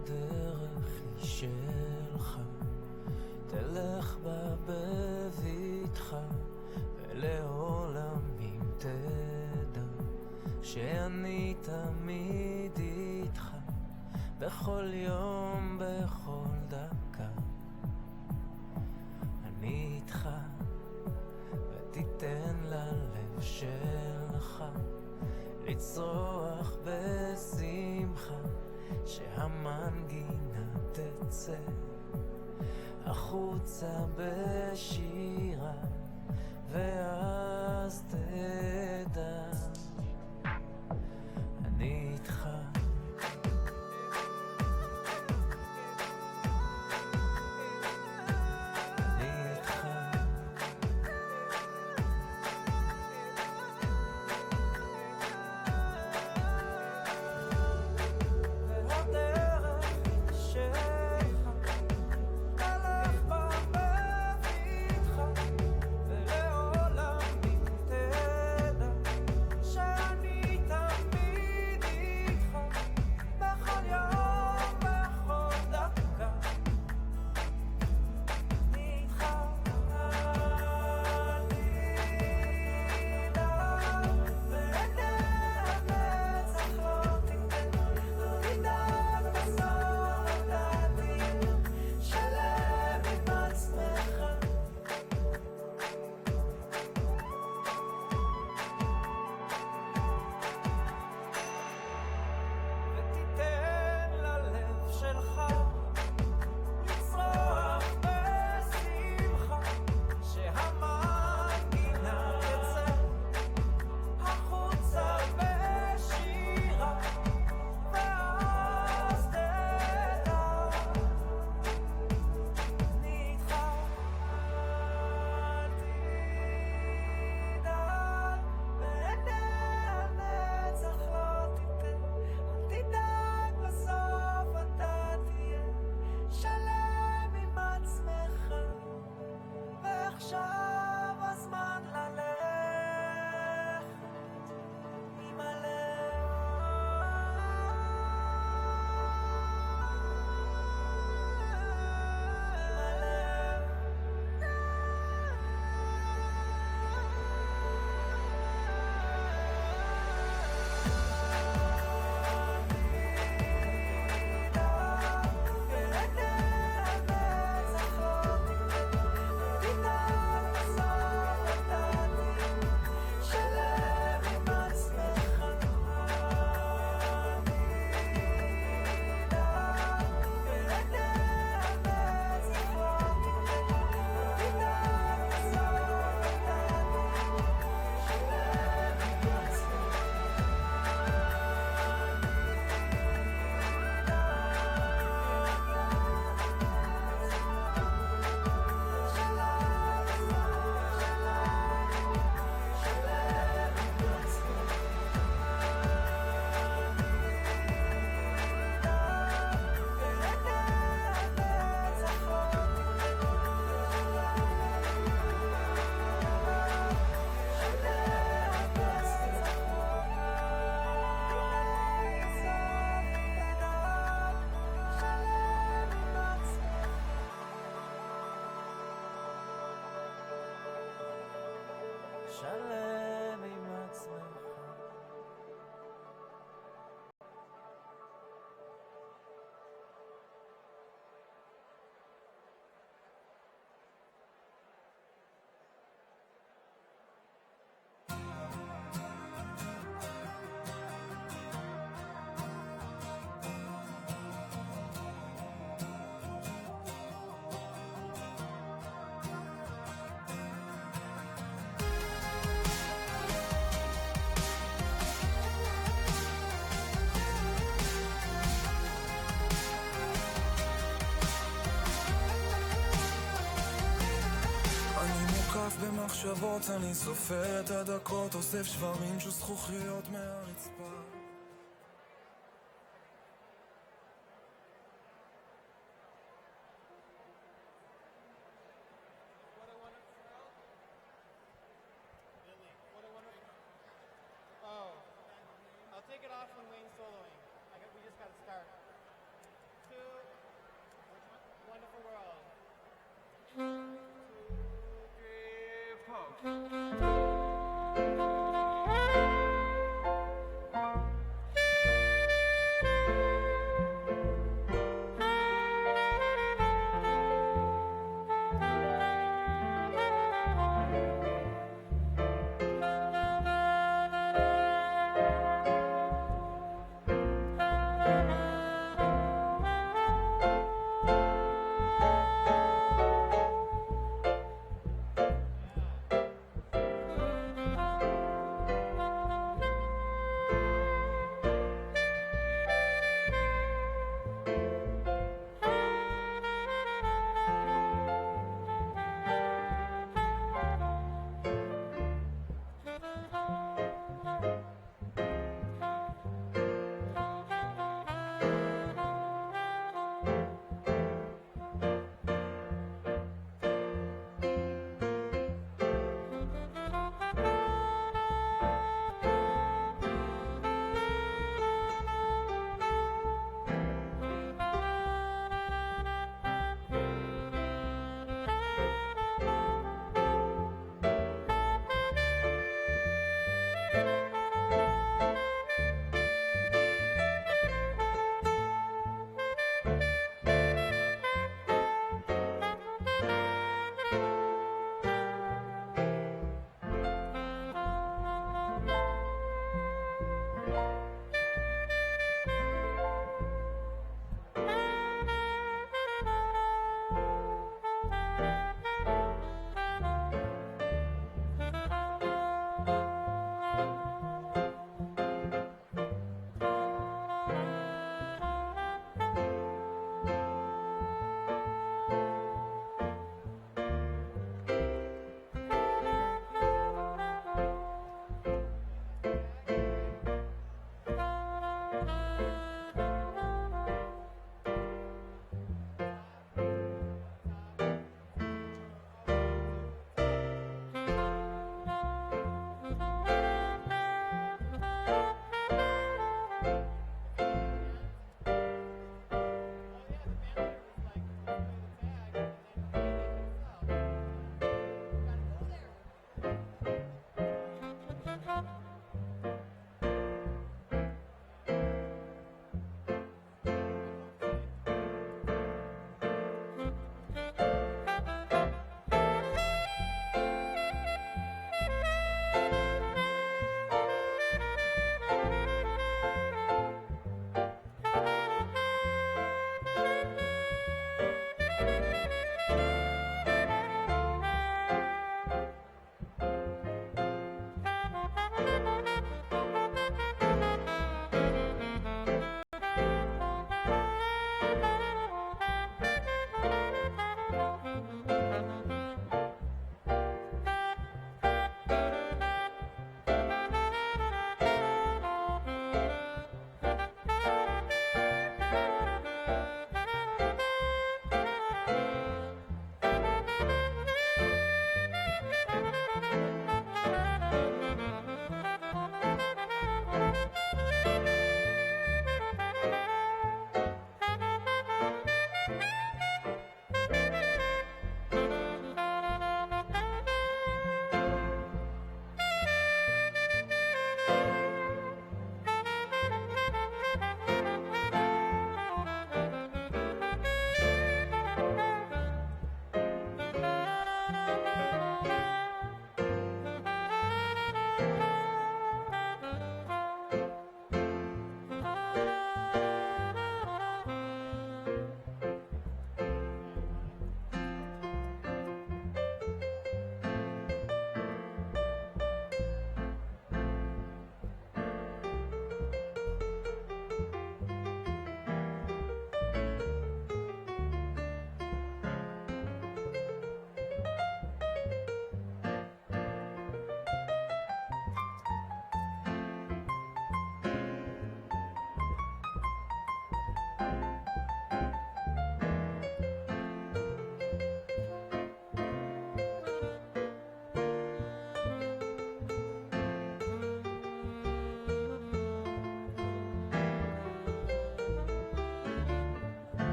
הדרך היא שלך, תלך בה בביטחה, ולעולם אם תדע שאני תמיד איתך, בכל יום, בכל דקה. אני איתך, ותיתן ללב שלך לצרוח בשמחה, שהמנגינה תצא החוצה בשירה, ואז תדע אני איתך. שלם עם עצמך. במחשבות אני סופר את הדקות, אוסף שברים של זכוכיות מהרצפה. I'll take it off when Wayne's soloing. We just gotta start. 2,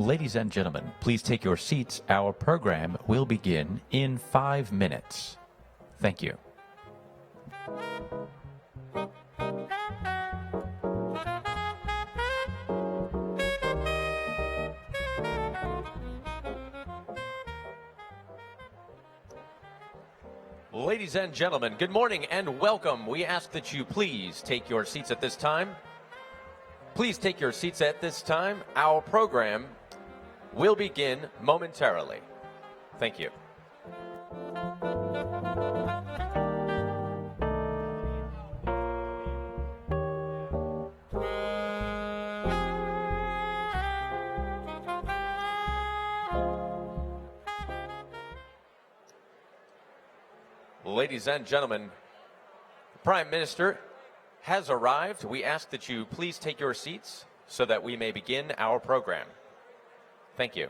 Ladies and gentlemen, please take your seats. Our program will begin in 5 minutes. Thank you. Ladies and gentlemen, good morning and welcome. We ask that you please take your seats at this time. Please take your seats at this time. Our program will begin momentarily. Thank you. Ladies and gentlemen, the Prime Minister has arrived. We ask that you please take your seats so that we may begin our program. Thank you.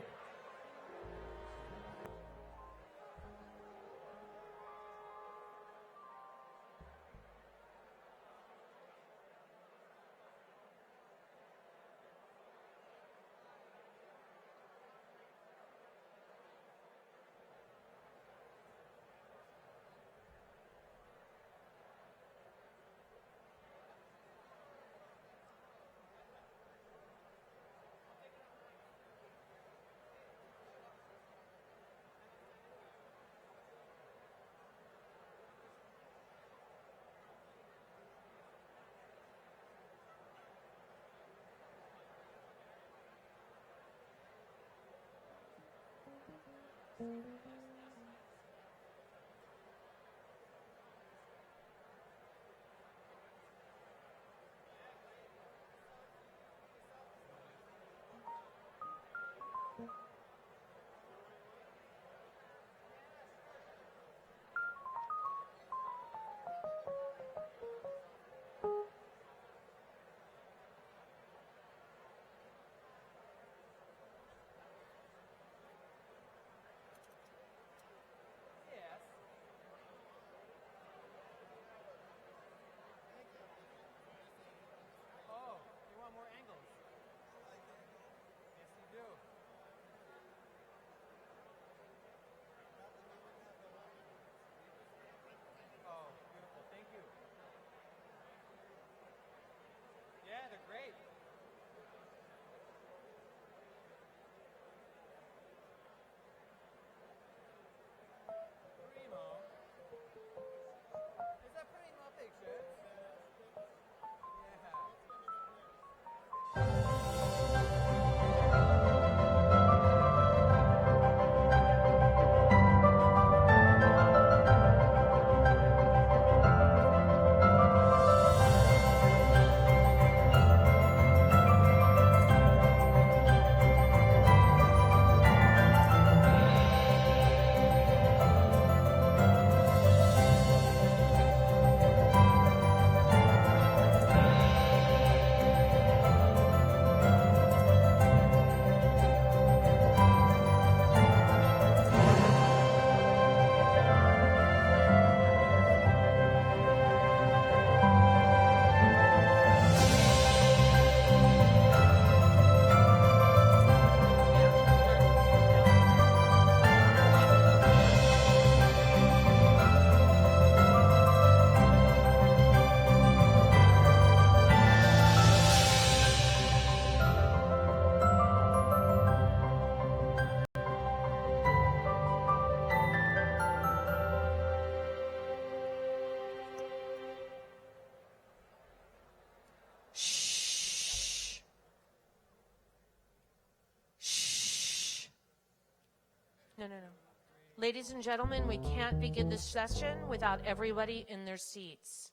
No. Ladies and gentlemen, we can't begin this session without everybody in their seats.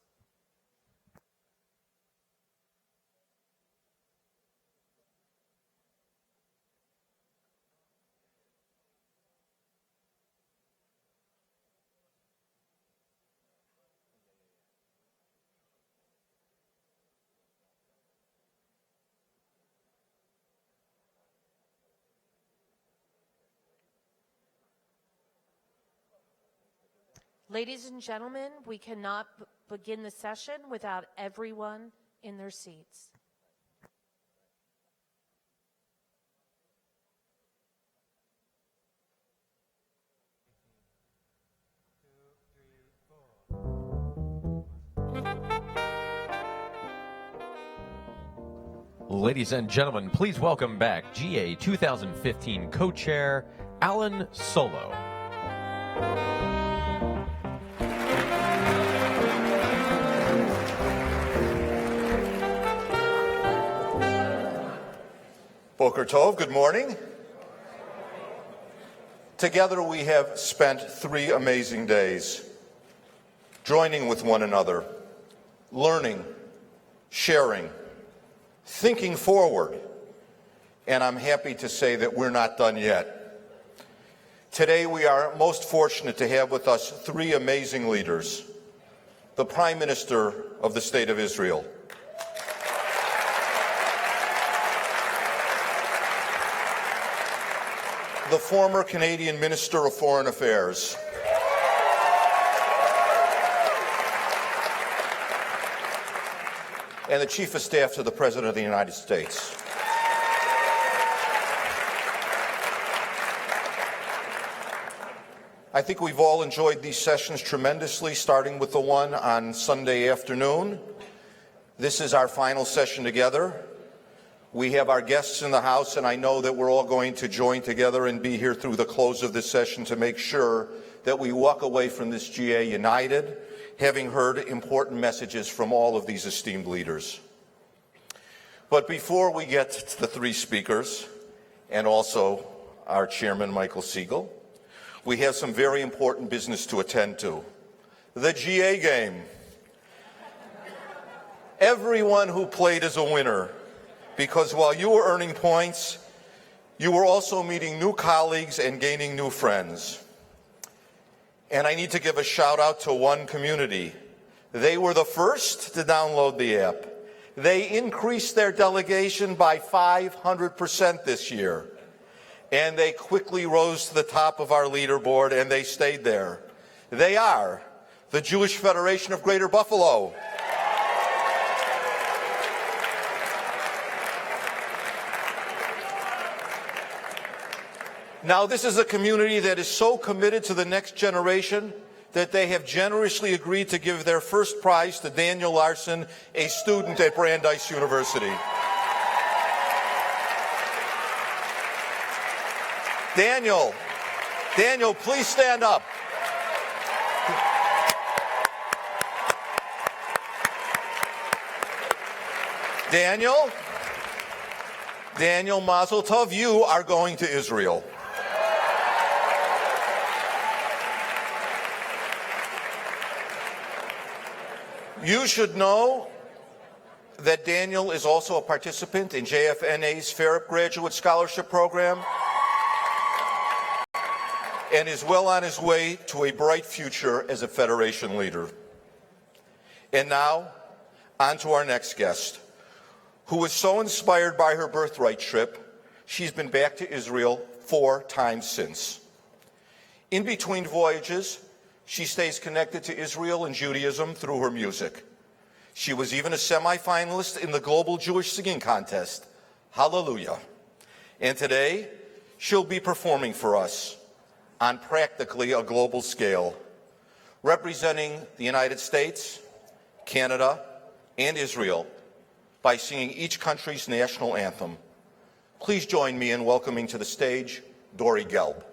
Ladies and gentlemen, we cannot begin the session without everyone in their seats. Ladies and gentlemen, please welcome back GA 2015 co-chair Alan Solo. Boker Tov, good morning. Together we have spent 3 amazing days, joining with one another, learning, sharing, thinking forward, and I'm happy to say that we're not done yet. Today we are most fortunate to have with us three amazing leaders. The Prime Minister of the State of Israel, the former Canadian Minister of Foreign Affairs, and the Chief of Staff to the President of the United States. I think we've all enjoyed these sessions tremendously, starting with the one on Sunday afternoon. This is our final session together. We have our guests in the house, and I know that we're all going to join together and be here through the close of this session to make sure that we walk away from this GA united, having heard important messages from all of these esteemed leaders. But before we get to the three speakers, and also our chairman, Michael Siegel, we have some very important business to attend to. The GA game. Everyone who played is a winner, because while you were earning points, you were also meeting new colleagues and gaining new friends. And I need to give a shout out to one community. They were the first to download the app. They increased their delegation by 500% this year. And they quickly rose to the top of our leaderboard, and they stayed there. They are the Jewish Federation of Greater Buffalo, now, this is a community that is so committed to the next generation that they have generously agreed to give their first prize to Daniel Larson, a student at Brandeis University. Daniel, please stand up. Daniel, Mazel Tov, you are going to Israel. You should know that Daniel is also a participant in JFNA's Ferrip Graduate Scholarship Program and is well on his way to a bright future as a Federation leader. And now, on to our next guest, who was so inspired by her birthright trip, she's been back to Israel 4 times since. In between voyages, she stays connected to Israel and Judaism through her music. She was even a semifinalist in the Global Jewish Singing Contest. Hallelujah. And today, she'll be performing for us on practically a global scale, representing the United States, Canada, and Israel by singing each country's national anthem. Please join me in welcoming to the stage Dori Gelb.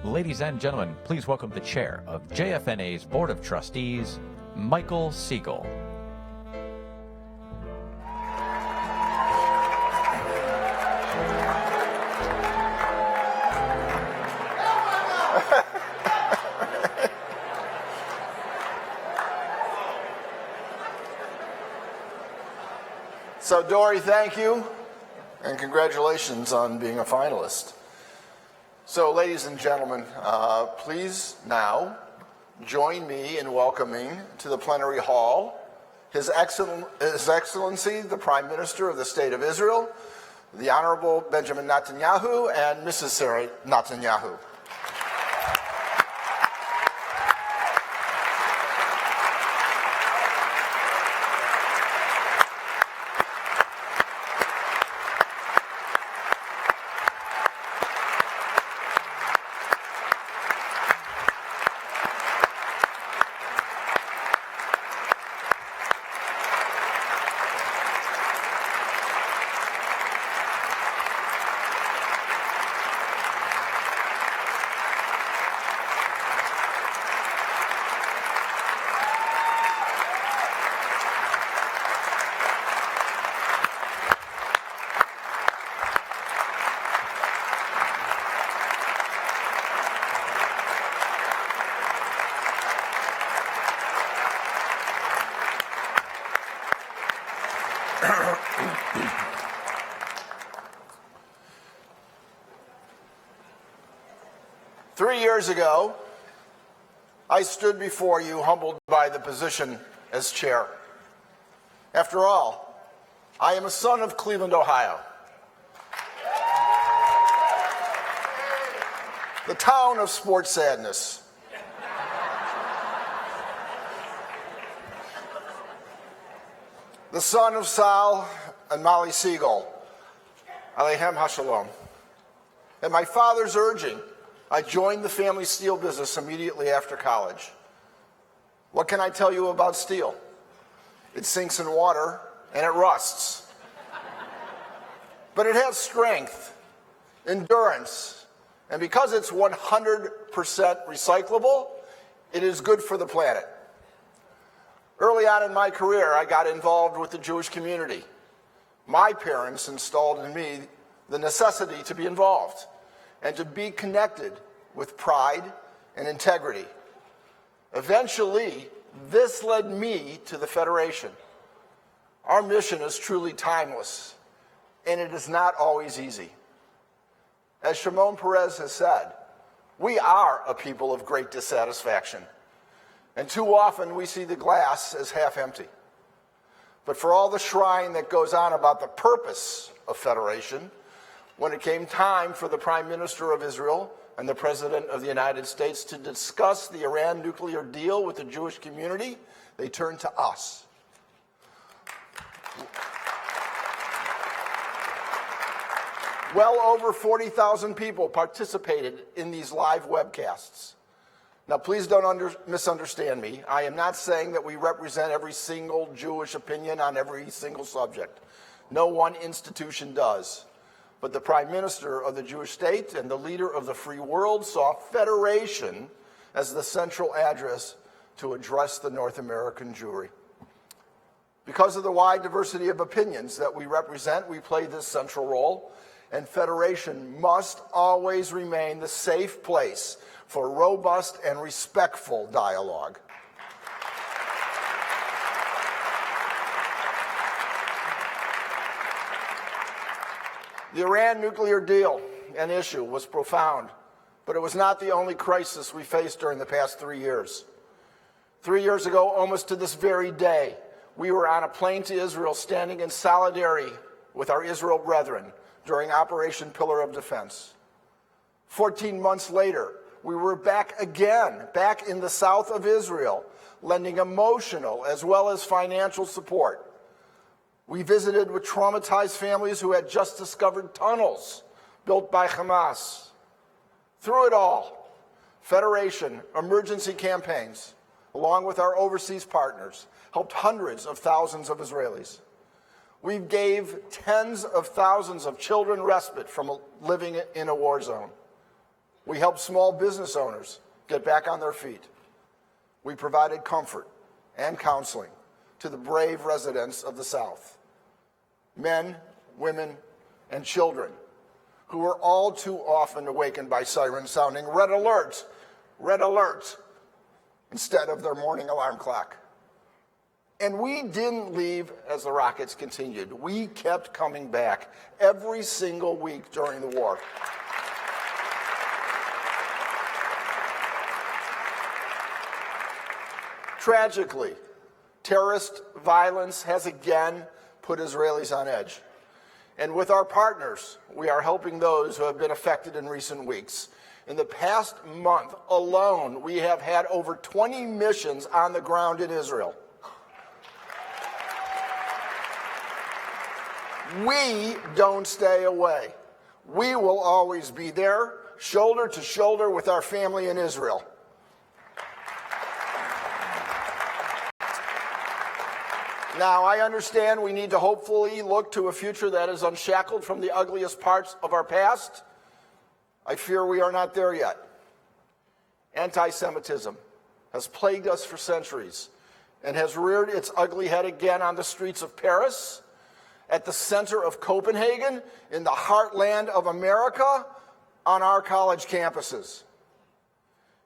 Ladies and gentlemen, please welcome the chair of JFNA's Board of Trustees, Michael Siegel. So, Dory, thank you, and congratulations on being a finalist. So, ladies and gentlemen, please now join me in welcoming to the plenary hall His Excellency, the Prime Minister of the State of Israel, the Honorable Benjamin Netanyahu, and Mrs. Sarah Netanyahu. 3 years ago, I stood before you humbled by the position as chair. After all, I am a son of Cleveland, Ohio, the town of sports sadness. The son of Sal and Molly Siegel, Aleichem HaShalom. At my father's urging, I joined the family steel business immediately after college. What can I tell you about steel? It sinks in water and it rusts. But it has strength, endurance, and because it's 100% recyclable, it is good for the planet. Early on in my career, I got involved with the Jewish community. My parents installed in me the necessity to be involved and to be connected with pride and integrity. Eventually, this led me to the Federation. Our mission is truly timeless, and it is not always easy. As Shimon Peres has said, we are a people of great dissatisfaction, and too often we see the glass as half empty. But for all the shrine that goes on about the purpose of federation, when it came time for the Prime Minister of Israel and the President of the United States to discuss the Iran nuclear deal with the Jewish community, they turned to us. Well over 40,000 people participated in these live webcasts. Now, please don't misunderstand me. I am not saying that we represent every single Jewish opinion on every single subject. No one institution does. But the Prime Minister of the Jewish state and the leader of the free world saw federation as the central address to address the North American Jewry. Because of the wide diversity of opinions that we represent, we play this central role, and federation must always remain the safe place for robust and respectful dialogue. The Iran nuclear deal and issue was profound, but it was not the only crisis we faced during the past 3 years. 3 years ago, almost to this very day, we were on a plane to Israel standing in solidarity with our Israel brethren during Operation Pillar of Defense. 14 months later, we were back again, back in the south of Israel, lending emotional as well as financial support. We visited with traumatized families who had just discovered tunnels built by Hamas. Through it all, Federation emergency campaigns, along with our overseas partners, helped hundreds of thousands of Israelis. We gave tens of thousands of children respite from living in a war zone. We helped small business owners get back on their feet. We provided comfort and counseling to the brave residents of the South, men, women, and children who were all too often awakened by sirens sounding red alert, instead of their morning alarm clock. And we didn't leave as the rockets continued. We kept coming back every single week during the war. Tragically, terrorist violence has again put Israelis on edge. And with our partners, we are helping those who have been affected in recent weeks. In the past month alone, we have had over 20 missions on the ground in Israel. We don't stay away. We will always be there, shoulder to shoulder with our family in Israel. Now, I understand we need to hopefully look to a future that is unshackled from the ugliest parts of our past. I fear we are not there yet. Anti-Semitism has plagued us for centuries and has reared its ugly head again on the streets of Paris, at the center of Copenhagen, in the heartland of America, on our college campuses.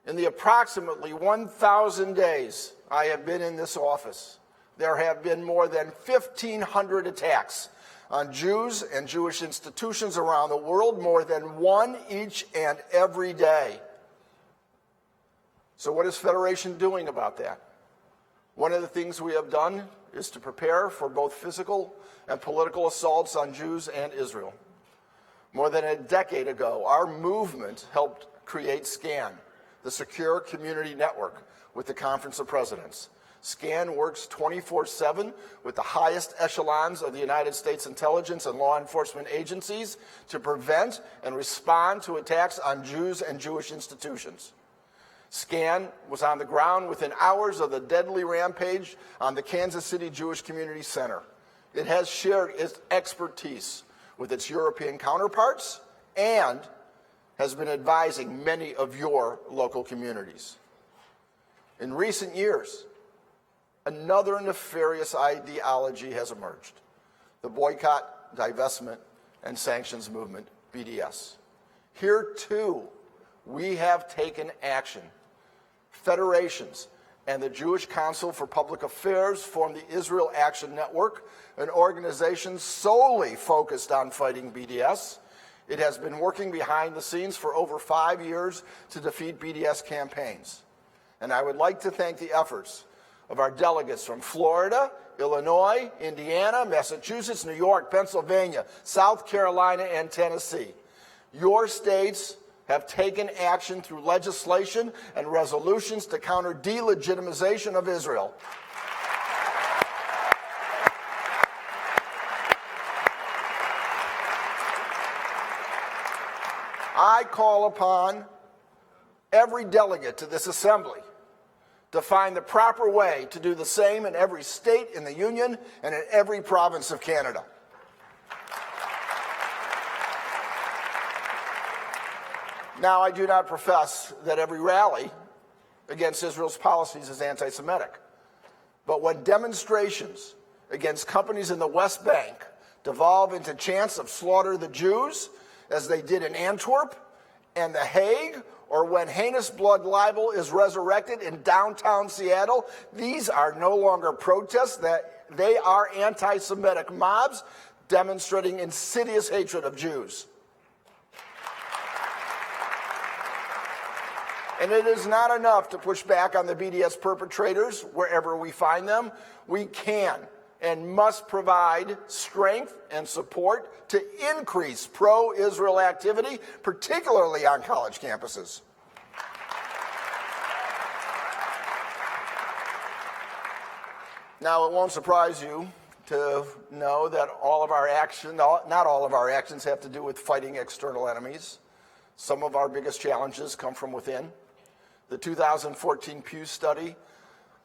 In the approximately 1,000 days I have been in this office, there have been more than 1,500 attacks on Jews and Jewish institutions around the world, more than one each and every day. So what is Federation doing about that? One of the things we have done is to prepare for both physical and political assaults on Jews and Israel. More than a decade ago, our movement helped create SCAN, the Secure Community Network, with the Conference of Presidents. SCAN works 24/7 with the highest echelons of the United States intelligence and law enforcement agencies to prevent and respond to attacks on Jews and Jewish institutions. SCAN was on the ground within hours of the deadly rampage on the Kansas City Jewish Community Center. It has shared its expertise with its European counterparts and has been advising many of your local communities. In recent years, another nefarious ideology has emerged: the boycott, divestment, and sanctions movement, BDS. Here, too, we have taken action. Federations and the Jewish Council for Public Affairs formed the Israel Action Network, an organization solely focused on fighting BDS. It has been working behind the scenes for over 5 years to defeat BDS campaigns. And I would like to thank the efforts of our delegates from Florida, Illinois, Indiana, Massachusetts, New York, Pennsylvania, South Carolina, and Tennessee. Your states have taken action through legislation and resolutions to counter delegitimization of Israel. I call upon every delegate to this assembly to find the proper way to do the same in every state in the Union and in every province of Canada. Now, I do not profess that every rally against Israel's policies is anti-Semitic. But when demonstrations against companies in the West Bank devolve into chants of slaughter the Jews, as they did in Antwerp and The Hague, or when heinous blood libel is resurrected in downtown Seattle, these are no longer protests, they are anti-Semitic mobs demonstrating insidious hatred of Jews. And it is not enough to push back on the BDS perpetrators wherever we find them. We can and must provide strength and support to increase pro-Israel activity, particularly on college campuses. Now, it won't surprise you to know that not all of our actions have to do with fighting external enemies. Some of our biggest challenges come from within. The 2014 Pew study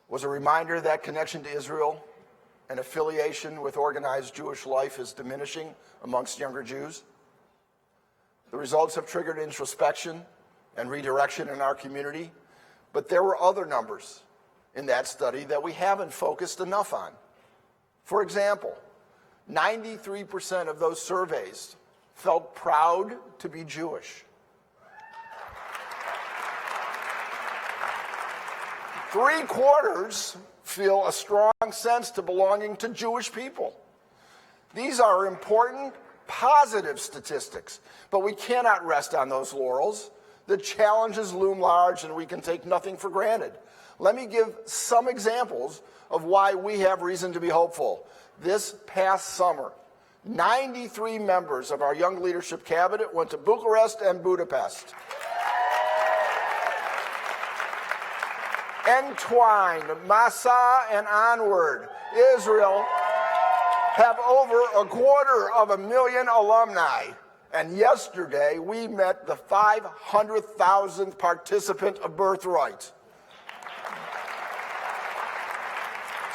was a reminder that connection to Israel and affiliation with organized Jewish life is diminishing amongst younger Jews. The results have triggered introspection and redirection in our community, but there were other numbers in that study that we haven't focused enough on. For example, 93% of those surveys felt proud to be Jewish. 3/4 feel a strong sense to belonging to Jewish people. These are important, positive statistics, but we cannot rest on those laurels. The challenges loom large and we can take nothing for granted. Let me give some examples of why we have reason to be hopeful. This past summer, 93 members of our Young Leadership Cabinet went to Bucharest and Budapest. Entwined, Massa, and Onward, Israel have over 250,000 alumni. And yesterday, we met the 500,000th participant of Birthright.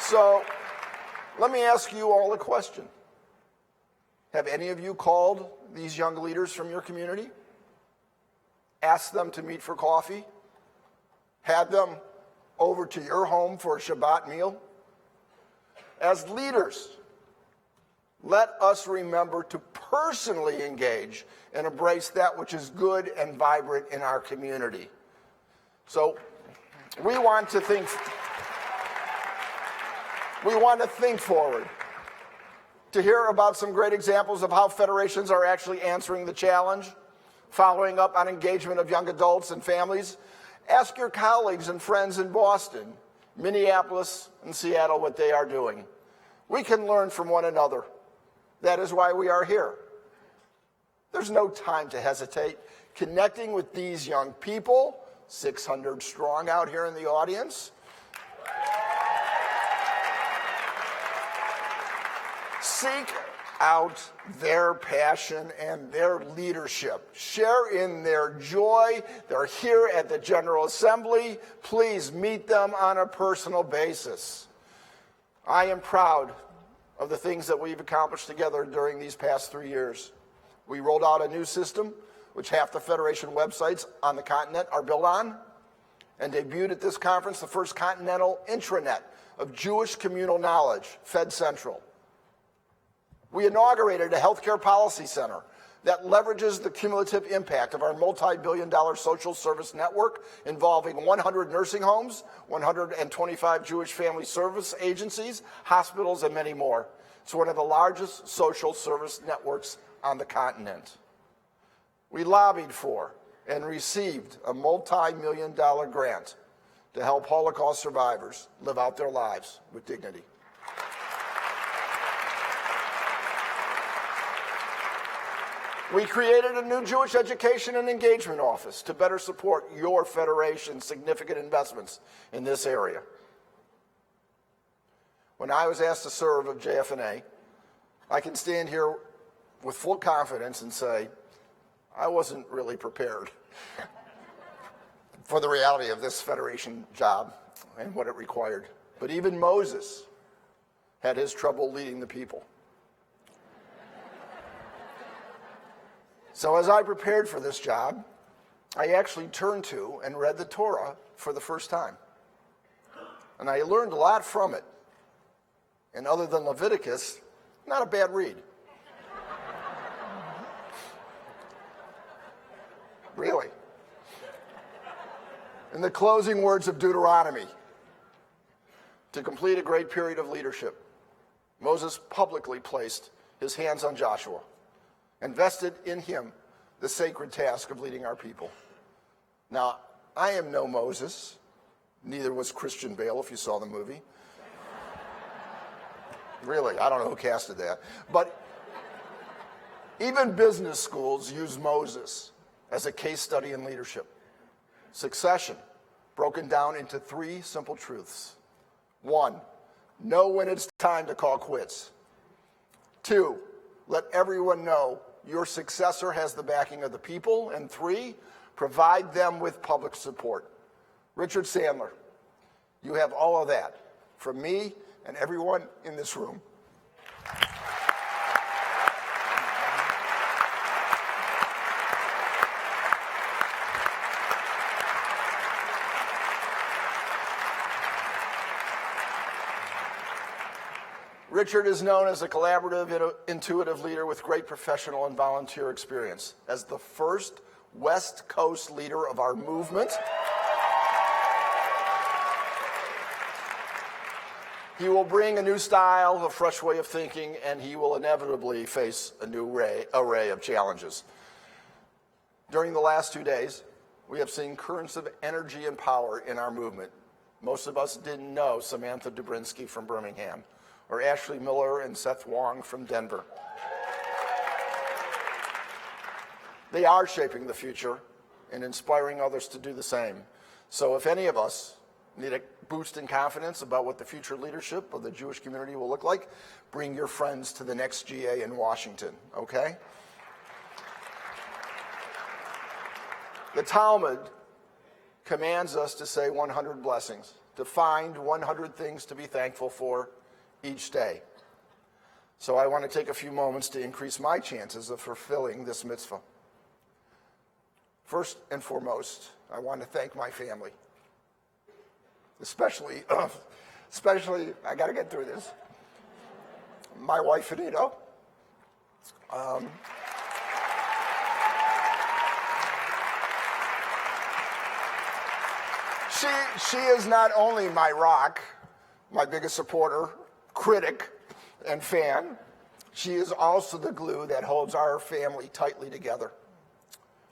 So, let me ask you all a question. Have any of you called these young leaders from your community? Asked them to meet for coffee? Had them over to your home for a Shabbat meal? As leaders, let us remember to personally engage and embrace that which is good and vibrant in our community. So we want to think forward, to hear about some great examples of how federations are actually answering the challenge, following up on engagement of young adults and families. Ask your colleagues and friends in Boston, Minneapolis, and Seattle what they are doing. We can learn from one another. That is why we are here. There's no time to hesitate. Connecting with these young people, 600 strong out here in the audience, seek out their passion and their leadership. Share in their joy. They're here at the General Assembly. Please meet them on a personal basis. I am proud of the things that we've accomplished together during these past 3 years. We rolled out a new system, which half the Federation websites on the continent are built on, and debuted at this conference the first continental intranet of Jewish communal knowledge, Fed Central. We inaugurated a healthcare policy center that leverages the cumulative impact of our multi-billion-dollar social service network involving 100 nursing homes, 125 Jewish family service agencies, hospitals, and many more. It's one of the largest social service networks on the continent. We lobbied for and received a multi-million-dollar grant to help Holocaust survivors live out their lives with dignity. We created a new Jewish Education and Engagement Office to better support your Federation's significant investments in this area. When I was asked to serve of JFNA, I can stand here with full confidence and say, I wasn't really prepared for the reality of this Federation job and what it required. But even Moses had his trouble leading the people. So as I prepared for this job, I actually turned to and read the Torah for the first time. And I learned a lot from it. And other than Leviticus, not a bad read. Really. In the closing words of Deuteronomy, to complete a great period of leadership, Moses publicly placed his hands on Joshua and vested in him the sacred task of leading our people. Now, I am no Moses, neither was Christian Bale, if you saw the movie. Really, I don't know who casted that. But even business schools use Moses as a case study in leadership. Succession, broken down into 3 simple truths. 1, know when it's time to call quits. 2, let everyone know your successor has the backing of the people. And 3, provide them with public support. Richard Sandler, you have all of that from me and everyone in this room. Richard is known as a collaborative, intuitive leader with great professional and volunteer experience. As the first West Coast leader of our movement, he will bring a new style, a fresh way of thinking, and he will inevitably face a new array of challenges. During the last 2 days, we have seen currents of energy and power in our movement. Most of us didn't know Samantha Dubrinsky from Birmingham, or Ashley Miller and Seth Wong from Denver. They are shaping the future and inspiring others to do the same. So if any of us need a boost in confidence about what the future leadership of the Jewish community will look like, bring your friends to the next GA in Washington, okay? The Talmud commands us to say 100 blessings, to find 100 things to be thankful for each day. So I want to take a few moments to increase my chances of fulfilling this mitzvah. First and foremost, I want to thank my family. Especially, I got to get through this. My wife, Anita. She is not only my rock, my biggest supporter, critic, and fan. She is also the glue that holds our family tightly together.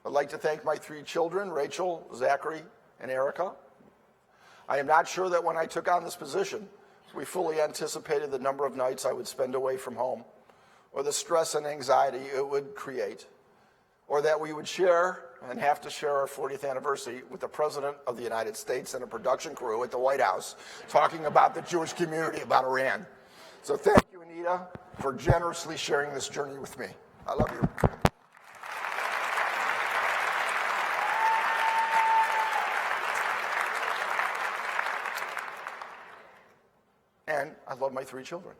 I'd like to thank my 3 children, Rachel, Zachary, and Erica. I am not sure that when I took on this position, we fully anticipated the number of nights I would spend away from home, or the stress and anxiety it would create, or that we would share and have to share our 40th anniversary with the President of the United States and a production crew at the White House talking about the Jewish community, about Iran. So thank you, Anita, for generously sharing this journey with me. I love you. And I love my 3 children.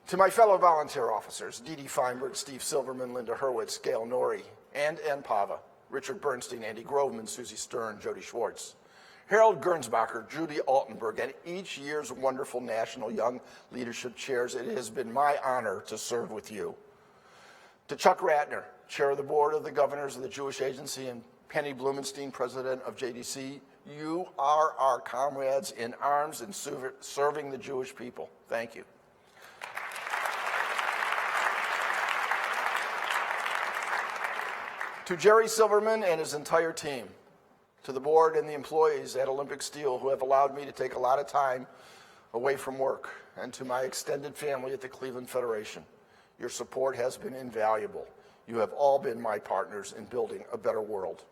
To my fellow volunteer officers, Dee Dee Feinberg, Steve Silverman, Linda Hurwitz, Gail Norrie, and Ann Pava, Richard Bernstein, Andy Groveman, Susie Stern, Jody Schwartz, Harold Gernsbacher, Judy Altenberg, and each year's wonderful National Young Leadership Chairs, it has been my honor to serve with you. To Chuck Ratner, Chair of the Board of the Governors of the Jewish Agency, and Penny Blumenstein, President of JDC, you are our comrades in arms in serving the Jewish people. Thank you. To Jerry Silverman and his entire team, to the board and the employees at Olympic Steel who have allowed me to take a lot of time away from work, and to my extended family at the Cleveland Federation, your support has been invaluable. You have all been my partners in building a better world.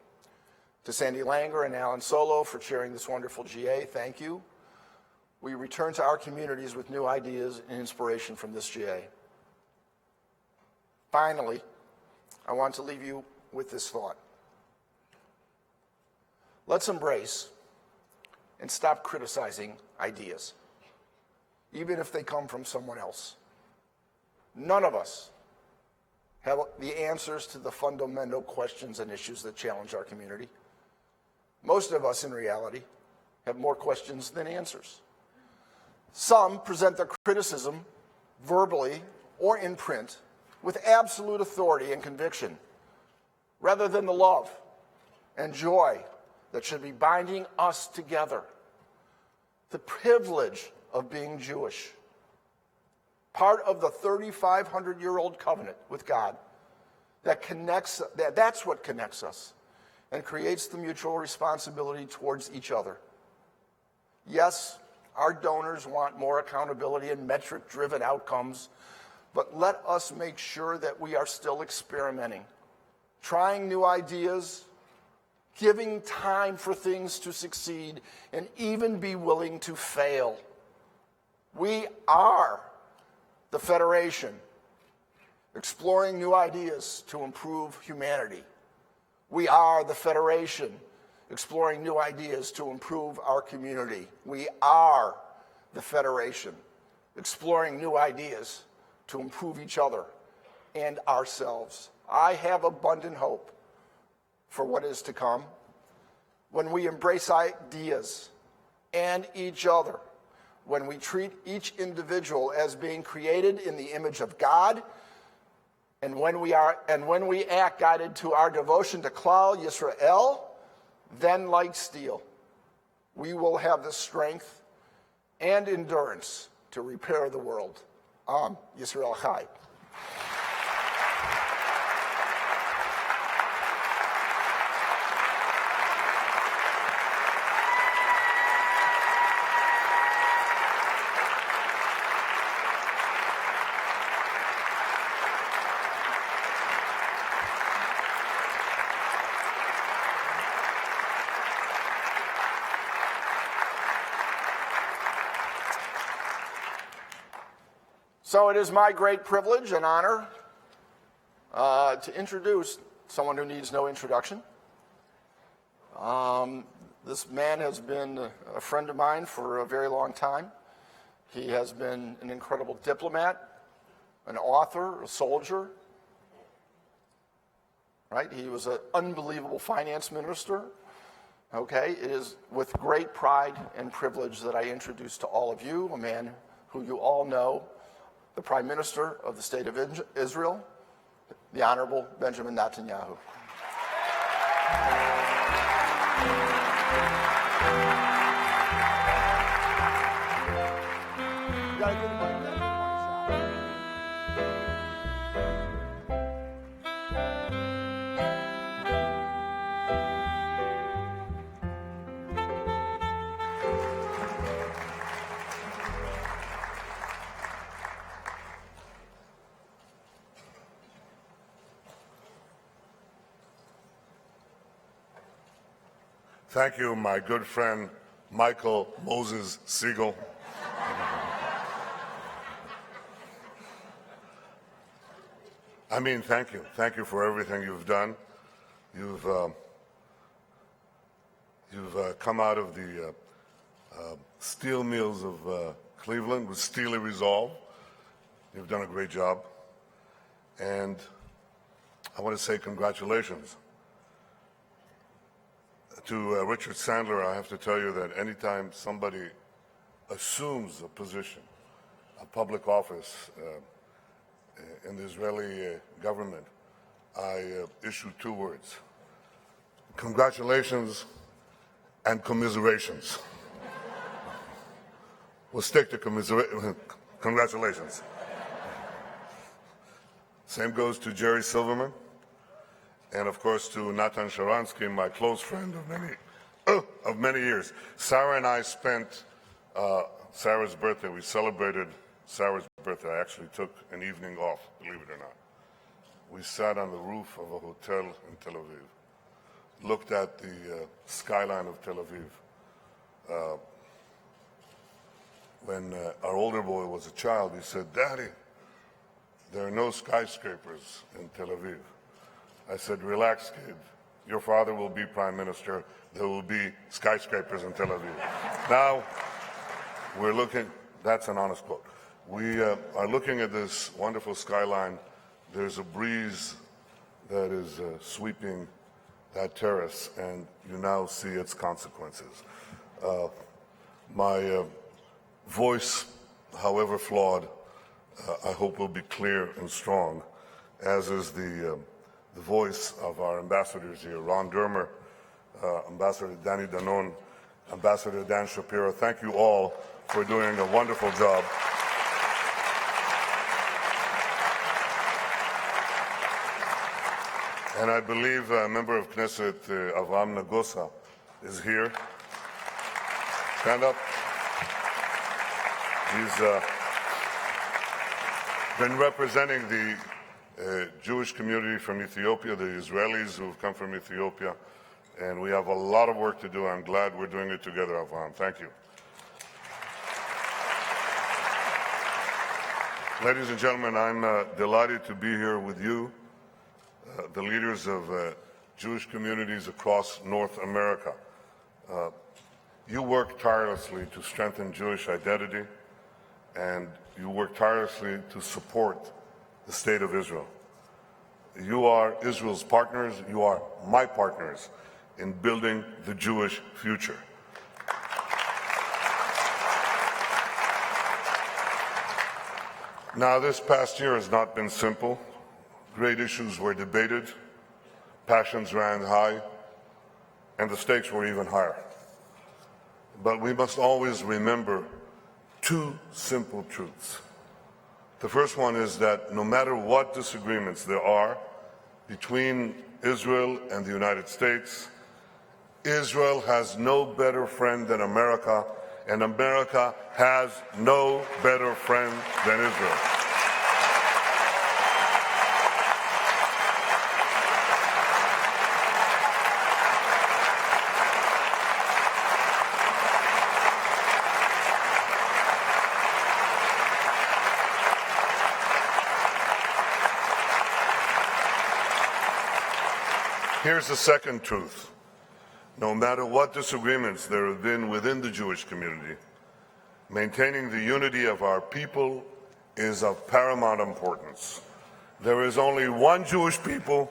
To Sandy Langer and Alan Solo for chairing this wonderful GA, thank you. We return to our communities with new ideas and inspiration from this GA. Finally, I want to leave you with this thought. Let's embrace and stop criticizing ideas, even if they come from someone else. None of us have the answers to the fundamental questions and issues that challenge our community. Most of us, in reality, have more questions than answers. Some present their criticism verbally or in print with absolute authority and conviction, rather than the love and joy that should be binding us together. The privilege of being Jewish, part of the 3,500-year-old covenant with God that's what connects us and creates the mutual responsibility towards each other. Yes, our donors want more accountability and metric-driven outcomes, but let us make sure that we are still experimenting, trying new ideas, giving time for things to succeed, and even be willing to fail. We are the Federation, exploring new ideas to improve humanity. We are the Federation, exploring new ideas to improve our community. We are the Federation, exploring new ideas to improve each other and ourselves. I have abundant hope for what is to come when we embrace ideas and each other when we treat each individual as being created in the image of God, and when we act guided to our devotion to Klal Yisrael, then like steel, we will have the strength and endurance to repair the world. Am Yisrael Chai. So it is my great privilege and honor to introduce someone who needs no introduction. This man has been a friend of mine for a very long time. He has been an incredible diplomat, an author, a soldier, right? He was an unbelievable finance minister. Okay, it is with great pride and privilege that I introduce to all of you a man who you all know, the Prime Minister of the State of Israel, the Honorable Benjamin Netanyahu. You gotta give him one shot. Thank you, my good friend, Michael Moses Siegel. I mean, thank you. Thank you for everything you've done. You've come out of the steel mills of Cleveland with steely resolve. You've done a great job. And I want to say congratulations. To Richard Sandler, I have to tell you that anytime somebody assumes a position, a public office in the Israeli government, I issue two words: congratulations and commiserations. We'll stick to congratulations. Same goes to Jerry Silverman. And of course to Natan Sharansky, my close friend of many years. Sarah and I spent Sarah's birthday. We celebrated Sarah's birthday. I actually took an evening off, believe it or not. We sat on the roof of a hotel in Tel Aviv, looked at the skyline of Tel Aviv. When our older boy was a child, he said, "Daddy, there are no skyscrapers in Tel Aviv." I said, "Relax, kid. Your father will be prime minister. There will be skyscrapers in Tel Aviv." Now, we're looking, that's an honest quote. We are looking at this wonderful skyline. There's a breeze that is sweeping that terrace, and you now see its consequences. My voice, however flawed, I hope will be clear and strong, as is the voice of our ambassadors here, Ron Dermer, Ambassador Danny Danon, Ambassador Dan Shapiro. Thank you all for doing a wonderful job. And I believe a member of Knesset, Avraham Nagosa, is here. Stand up. He's been representing the Jewish community from Ethiopia, the Israelis who have come from Ethiopia, and we have a lot of work to do. I'm glad we're doing it together, Avraham. Thank you. Ladies and gentlemen, I'm delighted to be here with you, the leaders of Jewish communities across North America. You work tirelessly to strengthen Jewish identity, and you work tirelessly to support the State of Israel. You are Israel's partners. You are my partners in building the Jewish future. Now, this past year has not been simple. Great issues were debated, passions ran high, and the stakes were even higher. But we must always remember two simple truths. The first one is that no matter what disagreements there are between Israel and the United States, Israel has no better friend than America, and America has no better friend than Israel. Here's the second truth. No matter what disagreements there have been within the Jewish community, maintaining the unity of our people is of paramount importance. There is only one Jewish people,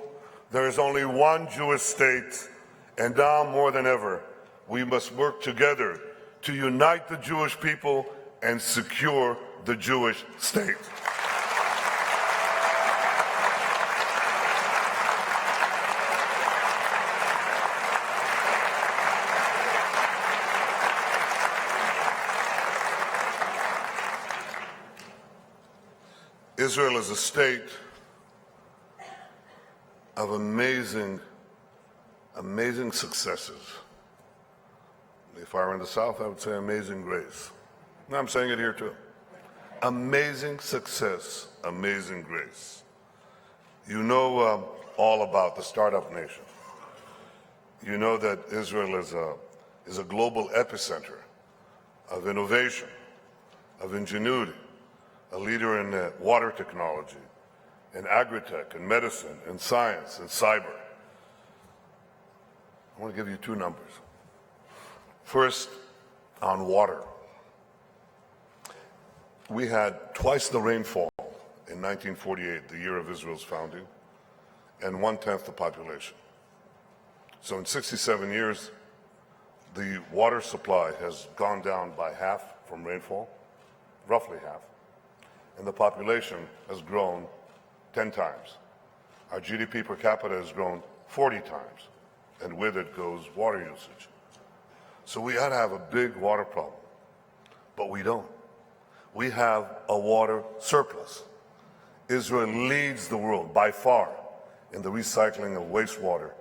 there is only one Jewish state, and now more than ever, we must work together to unite the Jewish people and secure the Jewish state. Israel is a state of amazing successes. If I were in the South, I would say amazing grace. Now I'm saying it here too. Amazing success, amazing grace. You know all about the startup nation. You know that Israel is a global epicenter of innovation, of ingenuity, a leader in water technology, in agri-tech, in medicine, in science, in cyber. I want to give you two numbers. First, on water. We had twice the rainfall in 1948, the year of Israel's founding, and 1/10 the population. So in 67 years, the water supply has gone down by half from rainfall, roughly half. And the population has grown 10 times. Our GDP per capita has grown 40 times, and with it goes water usage. So we ought to have a big water problem, but we don't. We have a water surplus. Israel leads the world by far in the recycling of wastewater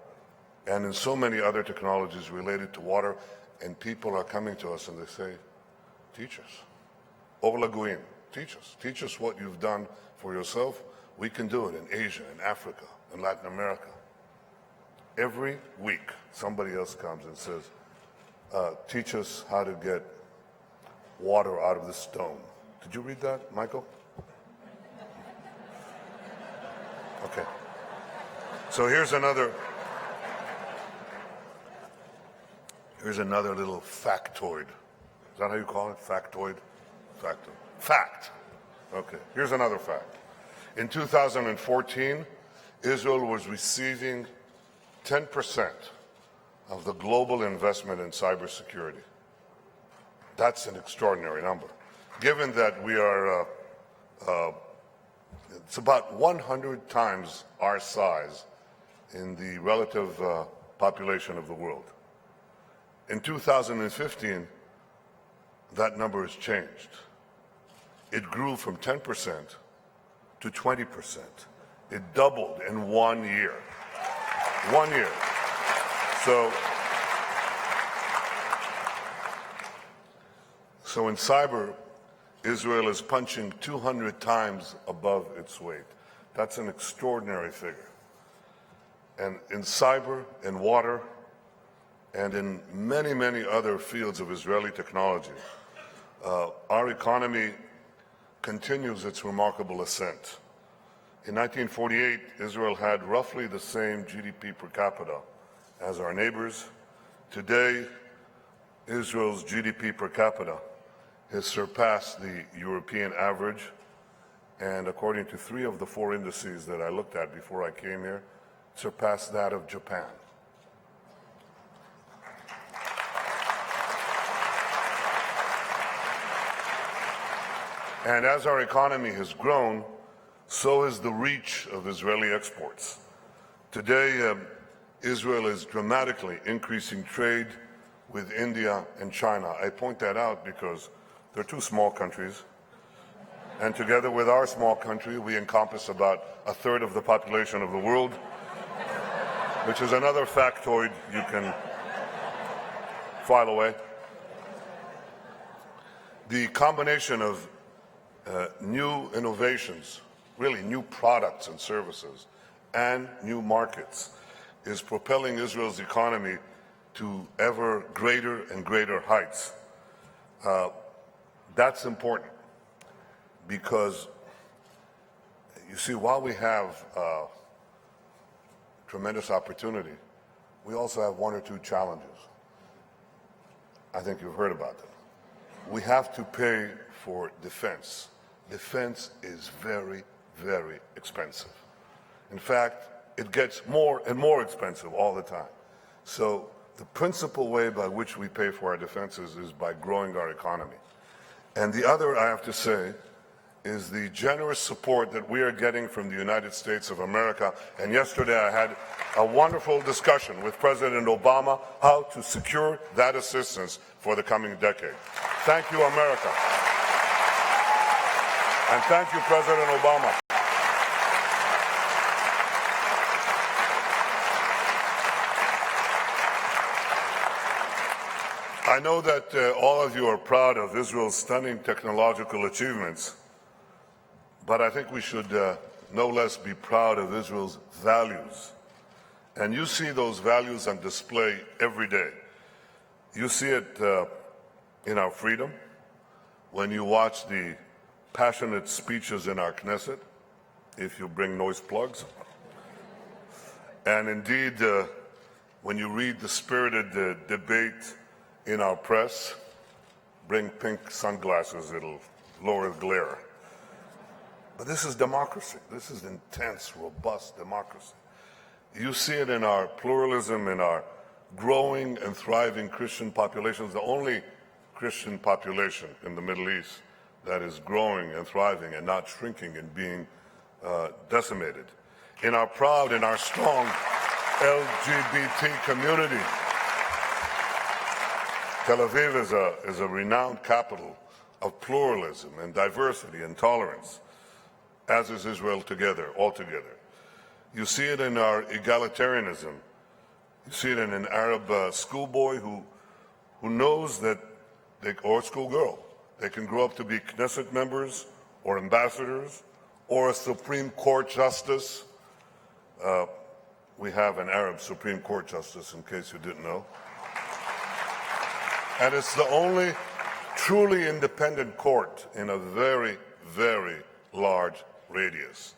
and in so many other technologies related to water, and people are coming to us and they say, teach us. Or Laguin. Teach us what you've done for yourself. We can do it in Asia, in Africa, in Latin America. Every week, somebody else comes and says, teach us how to get water out of the stone. Did you read that, Michael? Okay. So here's another little factoid. Is that how you call it? Factoid? Factoid. Fact. Okay, here's another fact. In 2014, Israel was receiving 10% of the global investment in cybersecurity. That's an extraordinary number. Given that we are, it's about 100 times our size in the relative population of the world. In 2015, that number has changed. It grew from 10% to 20%. It doubled in 1 year. 1 year. So in cyber, Israel is punching 200 times above its weight. That's an extraordinary figure. And in cyber, in water, and in many, many other fields of Israeli technology, our economy continues its remarkable ascent. In 1948, Israel had roughly the same GDP per capita as our neighbors. Today, Israel's GDP per capita has surpassed the European average, and according to 3 of the 4 indices that I looked at before I came here, surpassed that of Japan. And as our economy has grown, so has the reach of Israeli exports. Today, Israel is dramatically increasing trade with India and China. I point that out because they're two small countries, and together with our small country, we encompass about a third of the population of the world, which is another factoid you can file away. The combination of new innovations, really new products and services, and new markets is propelling Israel's economy to ever greater and greater heights. That's important because, you see, while we have tremendous opportunity, we also have one or two challenges. I think you've heard about them. We have to pay for defense. Defense is very, very expensive. In fact, it gets more and more expensive all the time. So the principal way by which we pay for our defenses is by growing our economy. And the other, I have to say, is the generous support that we are getting from the United States of America. And yesterday I had a wonderful discussion with President Obama how to secure that assistance for the coming decade. Thank you, America. And thank you, President Obama. I know that all of you are proud of Israel's stunning technological achievements, but I think we should no less be proud of Israel's values. And you see those values on display every day. You see it in our freedom, when you watch the passionate speeches in our Knesset, if you bring noise plugs. And indeed, when you read the spirited debate in our press, bring pink sunglasses, it'll lower the glare. But this is democracy. This is intense, robust democracy. You see it in our pluralism, in our growing and thriving Christian populations, the only Christian population in the Middle East that is growing and thriving and not shrinking and being decimated. In our proud and our strong LGBT community. Tel Aviv is a renowned capital of pluralism and diversity and tolerance, as is Israel altogether. You see it in our egalitarianism. You see it in an Arab schoolboy who knows that, or schoolgirl, they can grow up to be Knesset members or ambassadors or a Supreme Court justice. We have an Arab Supreme Court justice, in case you didn't know. And it's the only truly independent court in a very, very large radius.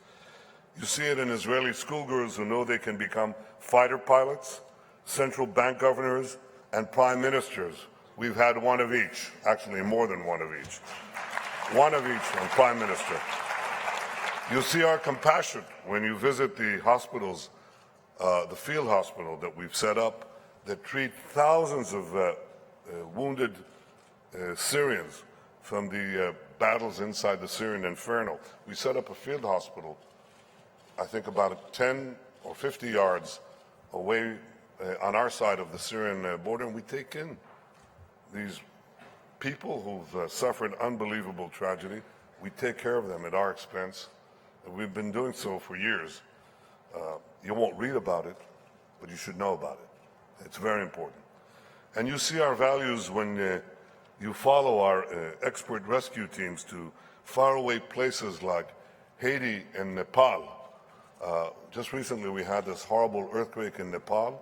You see it in Israeli schoolgirls who know they can become fighter pilots, central bank governors, and prime ministers. We've had one of each, actually more than one of each. One of each, and prime minister. You see our compassion when you visit the hospitals, the field hospital that we've set up that treat thousands of wounded Syrians from the battles inside the Syrian inferno. We set up a field hospital, I think about 10 or 50 yards away on our side of the Syrian border, and we take in these people who've suffered unbelievable tragedy. We take care of them at our expense. We've been doing so for years. You won't read about it, but you should know about it. It's very important. And you see our values when you follow our expert rescue teams to faraway places like Haiti and Nepal. Just recently we had this horrible earthquake in Nepal,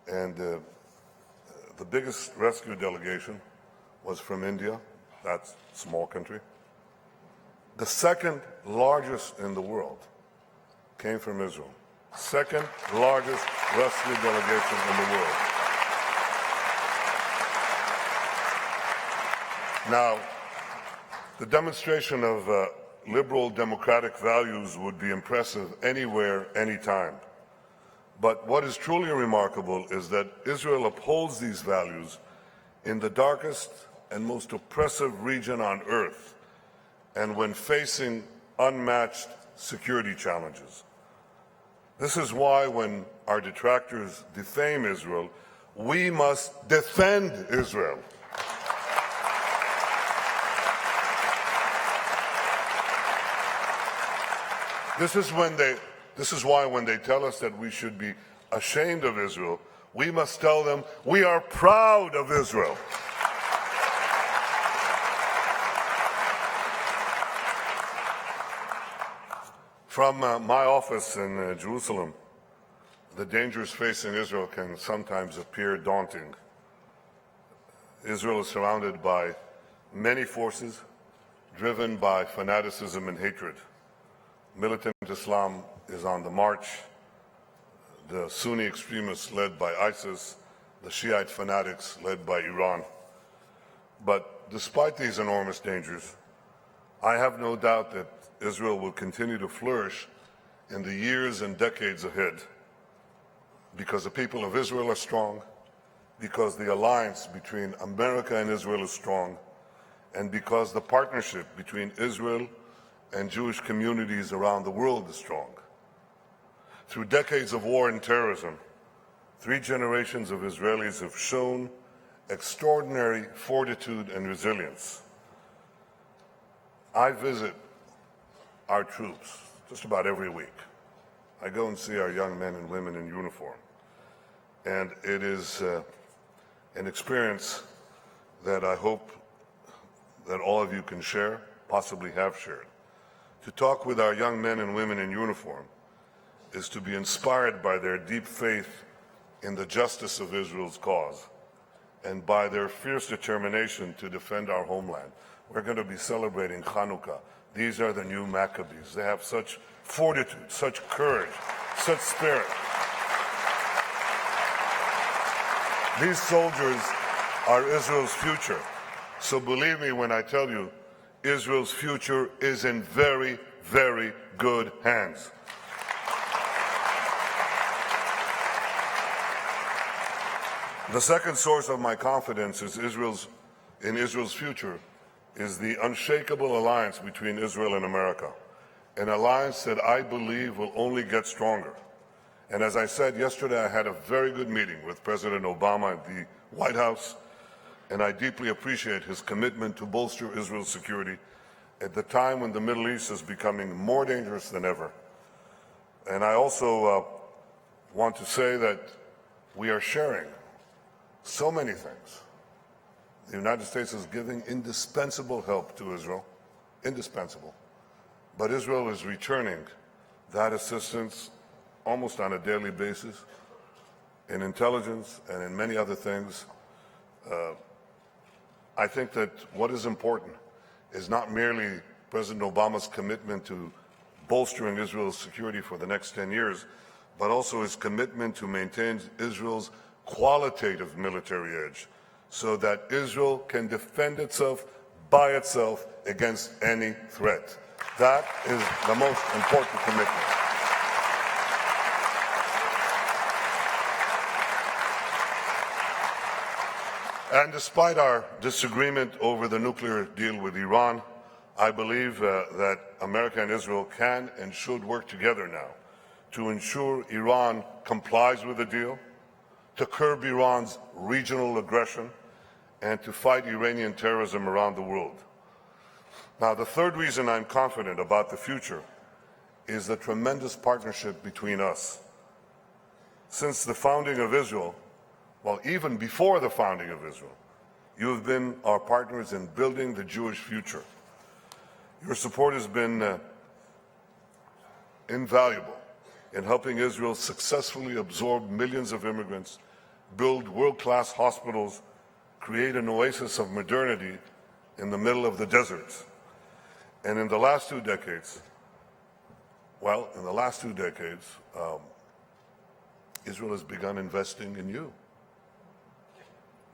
and the biggest rescue delegation was from India. That's a small country. The second largest in the world came from Israel. Second largest rescue delegation in the world. Now, the demonstration of liberal democratic values would be impressive anywhere, anytime. But what is truly remarkable is that Israel upholds these values in the darkest and most oppressive region on earth, and when facing unmatched security challenges. This is why when our detractors defame Israel, we must defend Israel. This is why when they tell us that we should be ashamed of Israel, we must tell them we are proud of Israel. From my office in Jerusalem, the dangers facing Israel can sometimes appear daunting. Israel is surrounded by many forces driven by fanaticism and hatred. Militant Islam is on the march, the Sunni extremists led by ISIS, the Shiite fanatics led by Iran. But despite these enormous dangers, I have no doubt that Israel will continue to flourish in the years and decades ahead, because the people of Israel are strong, because the alliance between America and Israel is strong, and because the partnership between Israel and Jewish communities around the world is strong. Through decades of war and terrorism, 3 generations of Israelis have shown extraordinary fortitude and resilience. I visit our troops just about every week. I go and see our young men and women in uniform. And it is an experience that I hope that all of you can share, possibly have shared. To talk with our young men and women in uniform is to be inspired by their deep faith in the justice of Israel's cause and by their fierce determination to defend our homeland. We're going to be celebrating Hanukkah. These are the new Maccabees. They have such fortitude, such courage, such spirit. These soldiers are Israel's future. So believe me when I tell you, Israel's future is in very, very good hands. The second source of my confidence is in Israel's future is the unshakable alliance between Israel and America, an alliance that I believe will only get stronger. And as I said yesterday, I had a very good meeting with President Obama at the White House, and I deeply appreciate his commitment to bolster Israel's security at the time when the Middle East is becoming more dangerous than ever. And I also want to say that we are sharing so many things. The United States is giving indispensable help to Israel, indispensable. But Israel is returning that assistance almost on a daily basis in intelligence and in many other things. I think that what is important is not merely President Obama's commitment to bolstering Israel's security for the next 10 years, but also his commitment to maintain Israel's qualitative military edge so that Israel can defend itself by itself against any threat. That is the most important commitment. And despite our disagreement over the nuclear deal with Iran, I believe that America and Israel can and should work together now to ensure Iran complies with the deal, to curb Iran's regional aggression, and to fight Iranian terrorism around the world. Now, the third reason I'm confident about the future is the tremendous partnership between us. Since the founding of Israel, well, even before the founding of Israel, you have been our partners in building the Jewish future. Your support has been invaluable in helping Israel successfully absorb millions of immigrants, build world-class hospitals, create an oasis of modernity in the middle of the deserts. And in the last 2 decades, Israel has begun investing in you.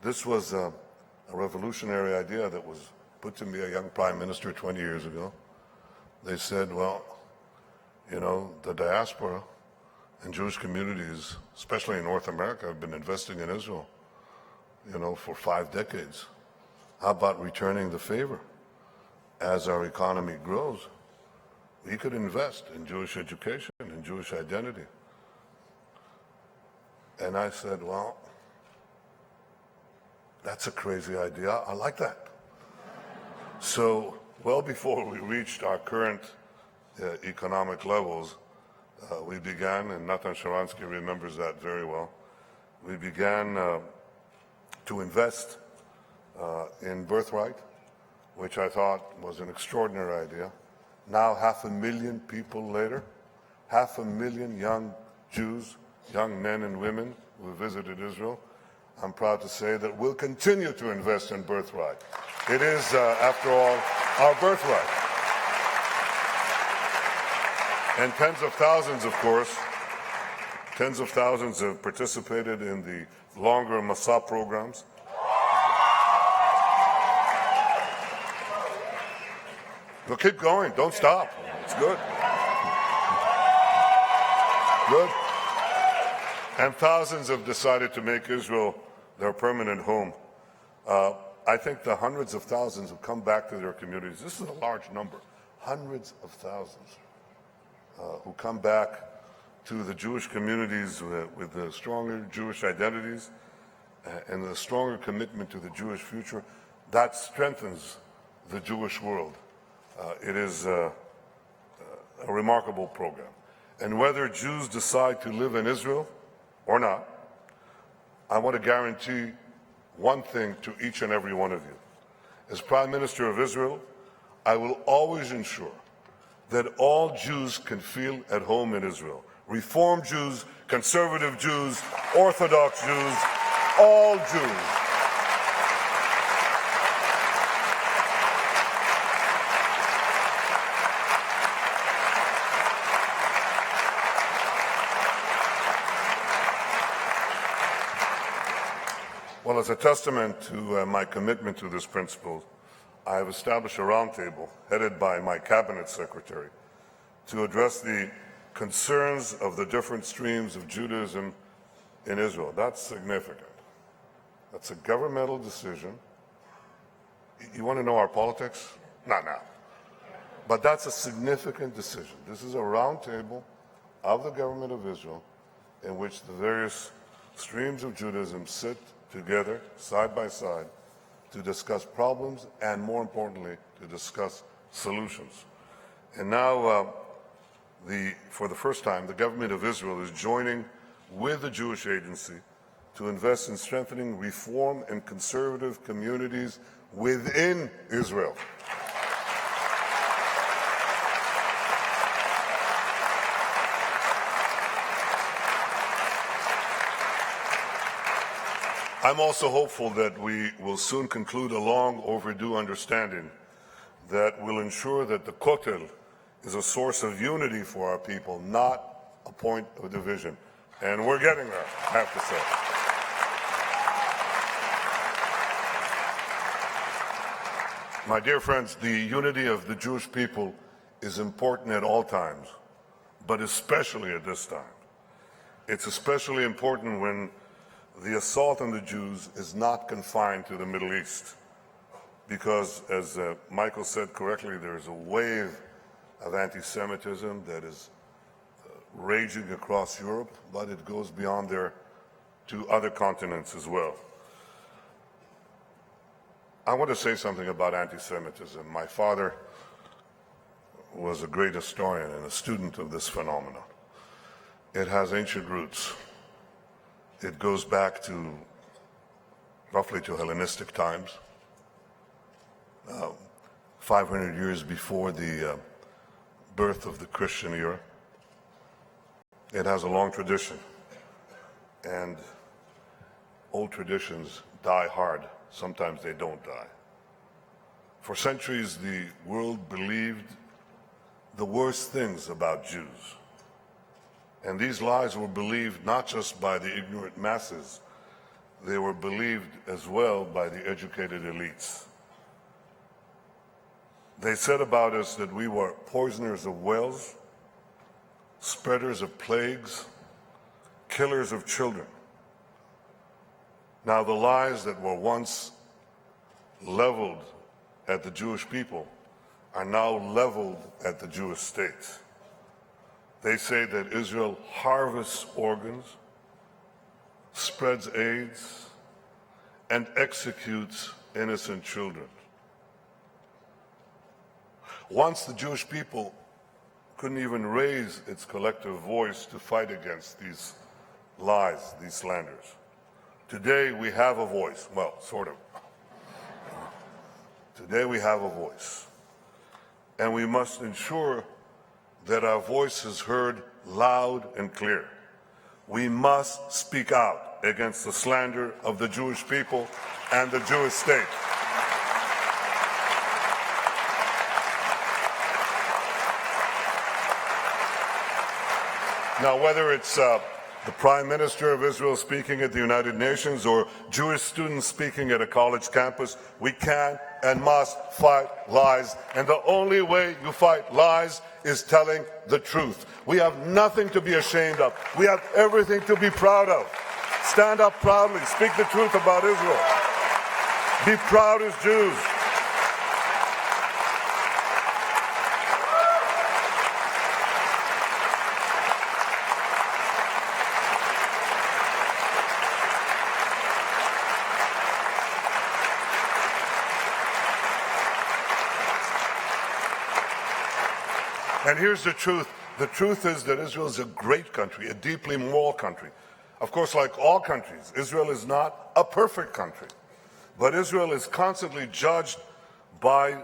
This was a revolutionary idea that was put to me, a young prime minister 20 years ago. They said, well, you know, the diaspora and Jewish communities, especially in North America, have been investing in Israel, you know, for 5 decades. How about returning the favor? as our economy grows, we could invest in Jewish education and Jewish identity. And I said, well, that's a crazy idea. I like that. So well before we reached our current economic levels, we began, and Natan Sharansky remembers that very well, we began to invest in birthright, which I thought was an extraordinary idea. Now, 500,000 people later, 500,000 young Jews, young men and women who visited Israel, I'm proud to say that we'll continue to invest in birthright. It is, after all, our birthright. And tens of thousands, of course, tens of thousands have participated in the longer Masa programs. We'll keep going. Don't stop. It's good. Good. And thousands have decided to make Israel their permanent home. I think the hundreds of thousands who come back to their communities, this is a large number, hundreds of thousands who come back to the Jewish communities with the stronger Jewish identities and the stronger commitment to the Jewish future, that strengthens the Jewish world. It is a remarkable program. And whether Jews decide to live in Israel or not, I want to guarantee one thing to each and every one of you. As Prime Minister of Israel, I will always ensure that all Jews can feel at home in Israel. Reform Jews, conservative Jews, Orthodox Jews, all Jews. Well, as a testament to my commitment to this principle, I have established a roundtable headed by my cabinet secretary to address the concerns of the different streams of Judaism in Israel. That's significant. That's a governmental decision. You want to know our politics? Not now. But that's a significant decision. This is a roundtable of the government of Israel in which the various streams of Judaism sit together, side by side, to discuss problems and, more importantly, to discuss solutions. And now, for the first time, the government of Israel is joining with the Jewish Agency to invest in strengthening reform and conservative communities within Israel. I'm also hopeful that we will soon conclude a long overdue understanding that will ensure that the Kotel is a source of unity for our people, not a point of division. And we're getting there, I have to say. My dear friends, the unity of the Jewish people is important at all times, but especially at this time. It's especially important when the assault on the Jews is not confined to the Middle East, because, as Michael said correctly, there is a wave of anti-Semitism that is raging across Europe, but it goes beyond there to other continents as well. I want to say something about anti-Semitism. My father was a great historian and a student of this phenomenon. It has ancient roots. It goes back to roughly to Hellenistic times, 500 years before the birth of the Christian era. It has a long tradition, and old traditions die hard. Sometimes they don't die. For centuries, the world believed the worst things about Jews. And these lies were believed not just by the ignorant masses, they were believed as well by the educated elites. They said about us that we were poisoners of wells, spreaders of plagues, killers of children. Now, the lies that were once leveled at the Jewish people are now leveled at the Jewish state. They say that Israel harvests organs, spreads AIDS, and executes innocent children. Once the Jewish people couldn't even raise its collective voice to fight against these lies, these slanders. Today we have a voice. Well, sort of. Today we have a voice. And we must ensure that our voice is heard loud and clear. We must speak out against the slander of the Jewish people and the Jewish state. Now, whether it's the Prime Minister of Israel speaking at the United Nations or Jewish students speaking at a college campus, we can and must fight lies. And the only way you fight lies is telling the truth. We have nothing to be ashamed of. We have everything to be proud of. Stand up proudly. Speak the truth about Israel. Be proud as Jews. And here's the truth. The truth is that Israel is a great country, a deeply moral country. Of course, like all countries, Israel is not a perfect country. But Israel is constantly judged by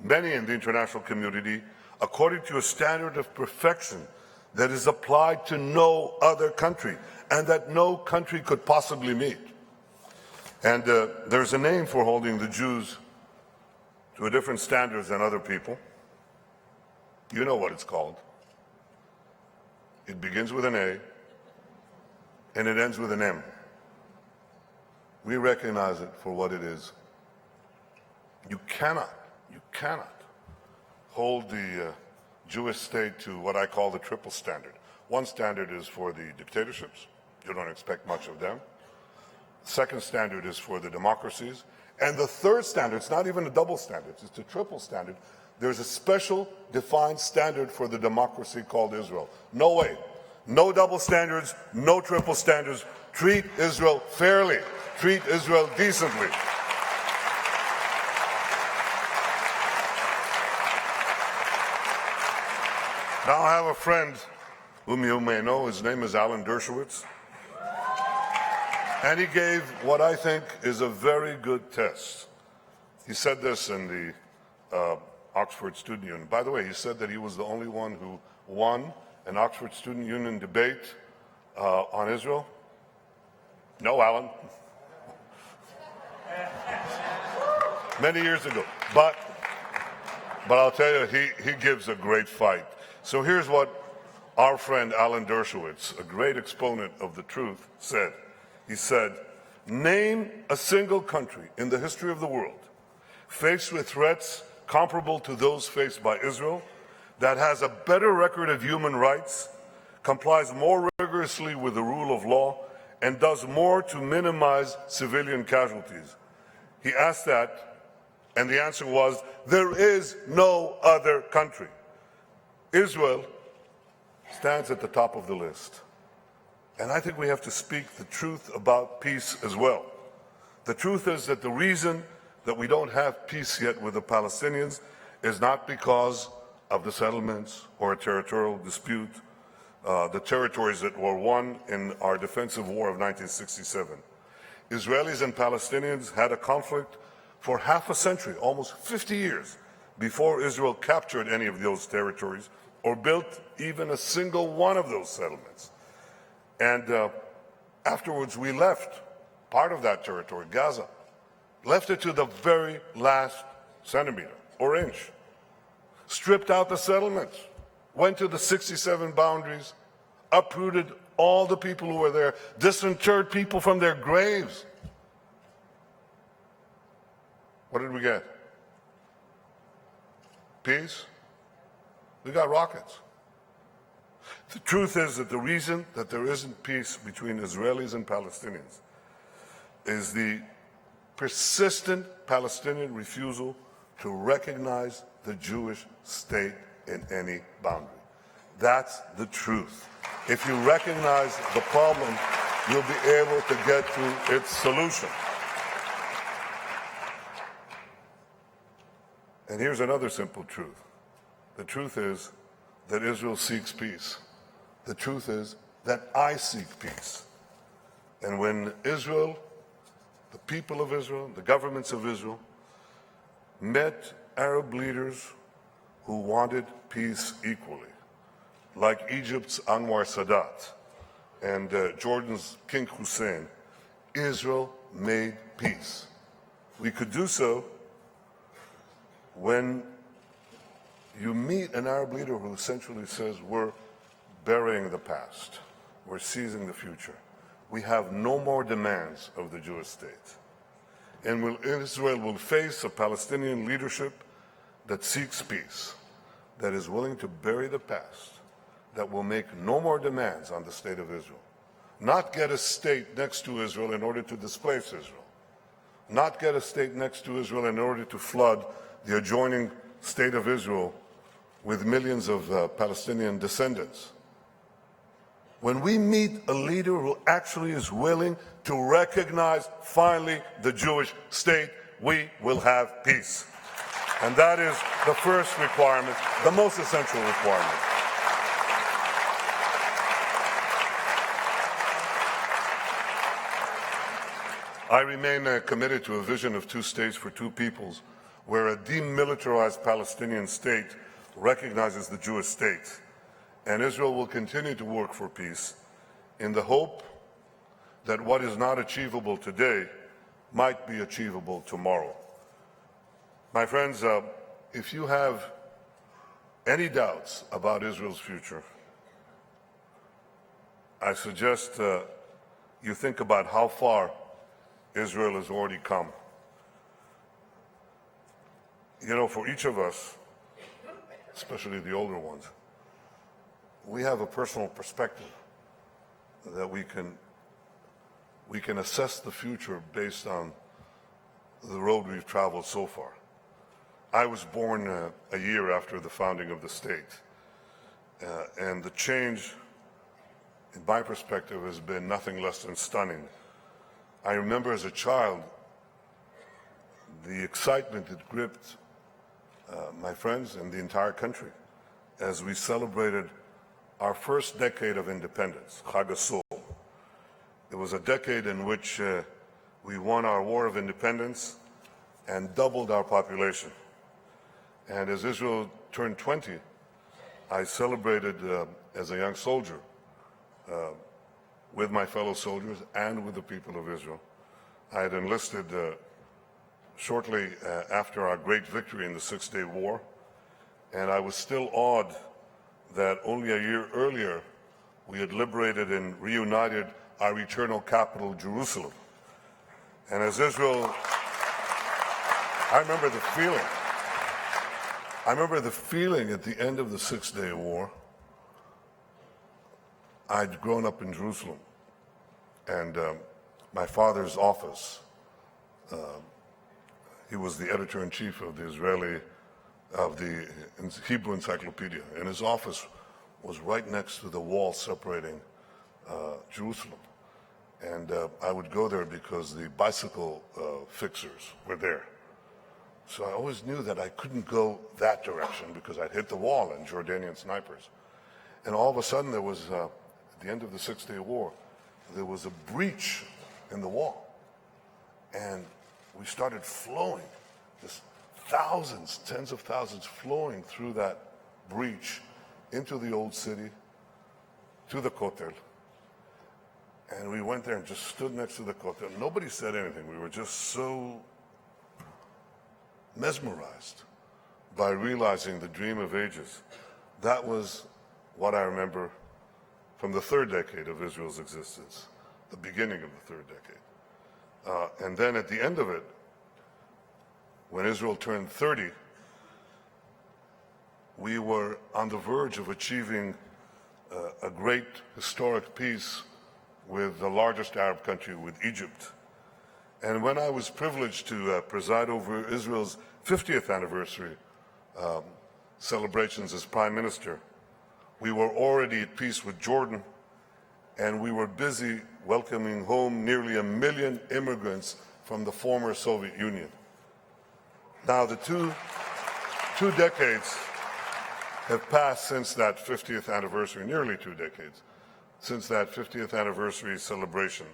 many in the international community according to a standard of perfection that is applied to no other country and that no country could possibly meet. And there's a name for holding the Jews to a different standards than other people. You know what it's called. It begins with an A, and it ends with an M. We recognize it for what it is. You cannot hold the Jewish state to what I call the triple standard. One standard is for the dictatorships. You don't expect much of them. Second standard is for the democracies. And the third standard, it's not even a double standard, it's a triple standard. There's a special defined standard for the democracy called Israel. No way. No double standards, no triple standards. Treat Israel fairly. Treat Israel decently. Now I have a friend whom you may know. His name is Alan Dershowitz. And he gave what I think is a very good test. He said this in the Oxford Student Union. By the way, he said that he was the only one who won an Oxford Student Union debate on Israel. No, Alan. Many years ago. But I'll tell you, he gives a great fight. So here's what our friend Alan Dershowitz, a great exponent of the truth, said. He said, name a single country in the history of the world faced with threats comparable to those faced by Israel, that has a better record of human rights, complies more rigorously with the rule of law, and does more to minimize civilian casualties. He asked that, and the answer was, there is no other country. Israel stands at the top of the list. And I think we have to speak the truth about peace as well. The truth is that the reason that we don't have peace yet with the Palestinians is not because of the settlements or a territorial dispute, the territories that were won in our defensive war of 1967. Israelis and Palestinians had a conflict for half a century, almost 50 years, before Israel captured any of those territories or built even a single one of those settlements. And afterwards we left part of that territory, Gaza, left it to the very last centimeter or inch, stripped out the settlements, went to the 67 boundaries, uprooted all the people who were there, disinterred people from their graves. What did we get? Peace? We got rockets. The truth is that the reason that there isn't peace between Israelis and Palestinians is the persistent Palestinian refusal to recognize the Jewish state in any boundary. That's the truth. If you recognize the problem, you'll be able to get to its solution. And here's another simple truth. The truth is that Israel seeks peace. The truth is that I seek peace. And when Israel, the people of Israel, the governments of Israel, met Arab leaders who wanted peace equally, like Egypt's Anwar Sadat and Jordan's King Hussein, Israel made peace. We could do so when you meet an Arab leader who essentially says, we're burying the past, we're seizing the future. We have no more demands of the Jewish state. And Israel will face a Palestinian leadership that seeks peace, that is willing to bury the past, that will make no more demands on the state of Israel. Not get a state next to Israel in order to displace Israel. Not get a state next to Israel in order to flood the adjoining state of Israel with millions of Palestinian descendants. When we meet a leader who actually is willing to recognize finally the Jewish state, we will have peace. And that is the first requirement, the most essential requirement. I remain committed to a vision of two states for two peoples, where a demilitarized Palestinian state recognizes the Jewish state. And Israel will continue to work for peace in the hope that what is not achievable today might be achievable tomorrow. My friends, if you have any doubts about Israel's future, I suggest you think about how far Israel has already come. You know, for each of us, especially the older ones, we have a personal perspective that we can assess the future based on the road we've traveled so far. I was born a year after the founding of the state, and the change, in my perspective, has been nothing less than stunning. I remember as a child the excitement that gripped my friends and the entire country as we celebrated our first decade of independence, Chag HaSol. It was a decade in which we won our war of independence and doubled our population. And as Israel turned 20, I celebrated as a young soldier with my fellow soldiers and with the people of Israel. I had enlisted shortly after our great victory in the Six-Day War, and I was still awed that only a year earlier we had liberated and reunited our eternal capital, Jerusalem. And as Israel, I remember the feeling at the end of the Six-Day War. I'd grown up in Jerusalem, and my father's office, he was the editor-in-chief of the Hebrew Encyclopedia, and his office was right next to the wall separating Jerusalem. And I would go there because the bicycle fixers were there. So I always knew that I couldn't go that direction because I'd hit the wall and Jordanian snipers. And all of a sudden there was, at the end of the Six-Day War, there was a breach in the wall. And we started flowing, just thousands, tens of thousands flowing through that breach into the old city, to the Kotel. And we went there and just stood next to the Kotel. Nobody said anything. We were just so mesmerized by realizing the dream of ages. That was what I remember from the third decade of Israel's existence, the beginning of the third decade. And then at the end of it, when Israel turned 30, we were on the verge of achieving a great historic peace with the largest Arab country, with Egypt. And when I was privileged to preside over Israel's 50th anniversary celebrations as prime minister, we were already at peace with Jordan, and we were busy welcoming home nearly 1 million immigrants from the former Soviet Union. Now, the two decades have passed since that 50th anniversary, nearly 2 decades, since that 50th anniversary celebration.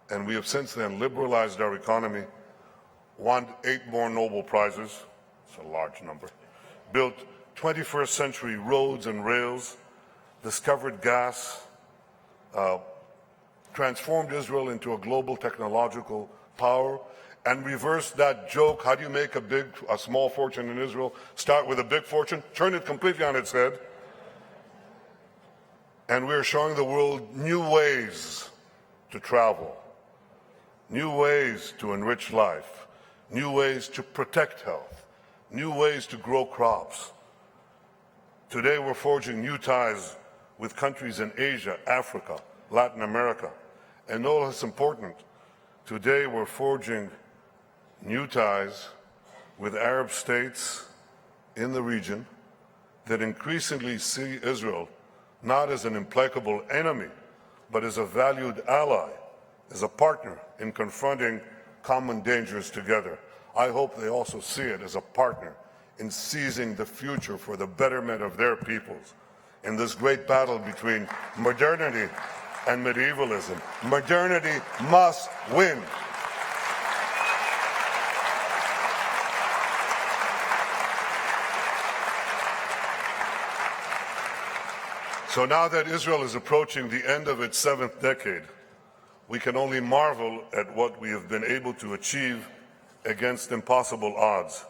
And we have since then liberalized our economy, won 8 more Nobel Prizes, it's a large number, built 21st century roads and rails, discovered gas, transformed Israel into a global technological power, and reversed that joke, how do you make a small fortune in Israel? Start with a big fortune, turn it completely on its head. And we're showing the world new ways to travel, new ways to enrich life, new ways to protect health, new ways to grow crops. Today we're forging new ties with countries in Asia, Africa, Latin America. And no less important, today we're forging new ties with Arab states in the region that increasingly see Israel not as an implacable enemy, but as a valued ally, as a partner in confronting common dangers together. I hope they also see it as a partner in seizing the future for the betterment of their peoples in this great battle between modernity and medievalism. Modernity must win. So now that Israel is approaching the end of its 7th decade, we can only marvel at what we have been able to achieve against impossible odds.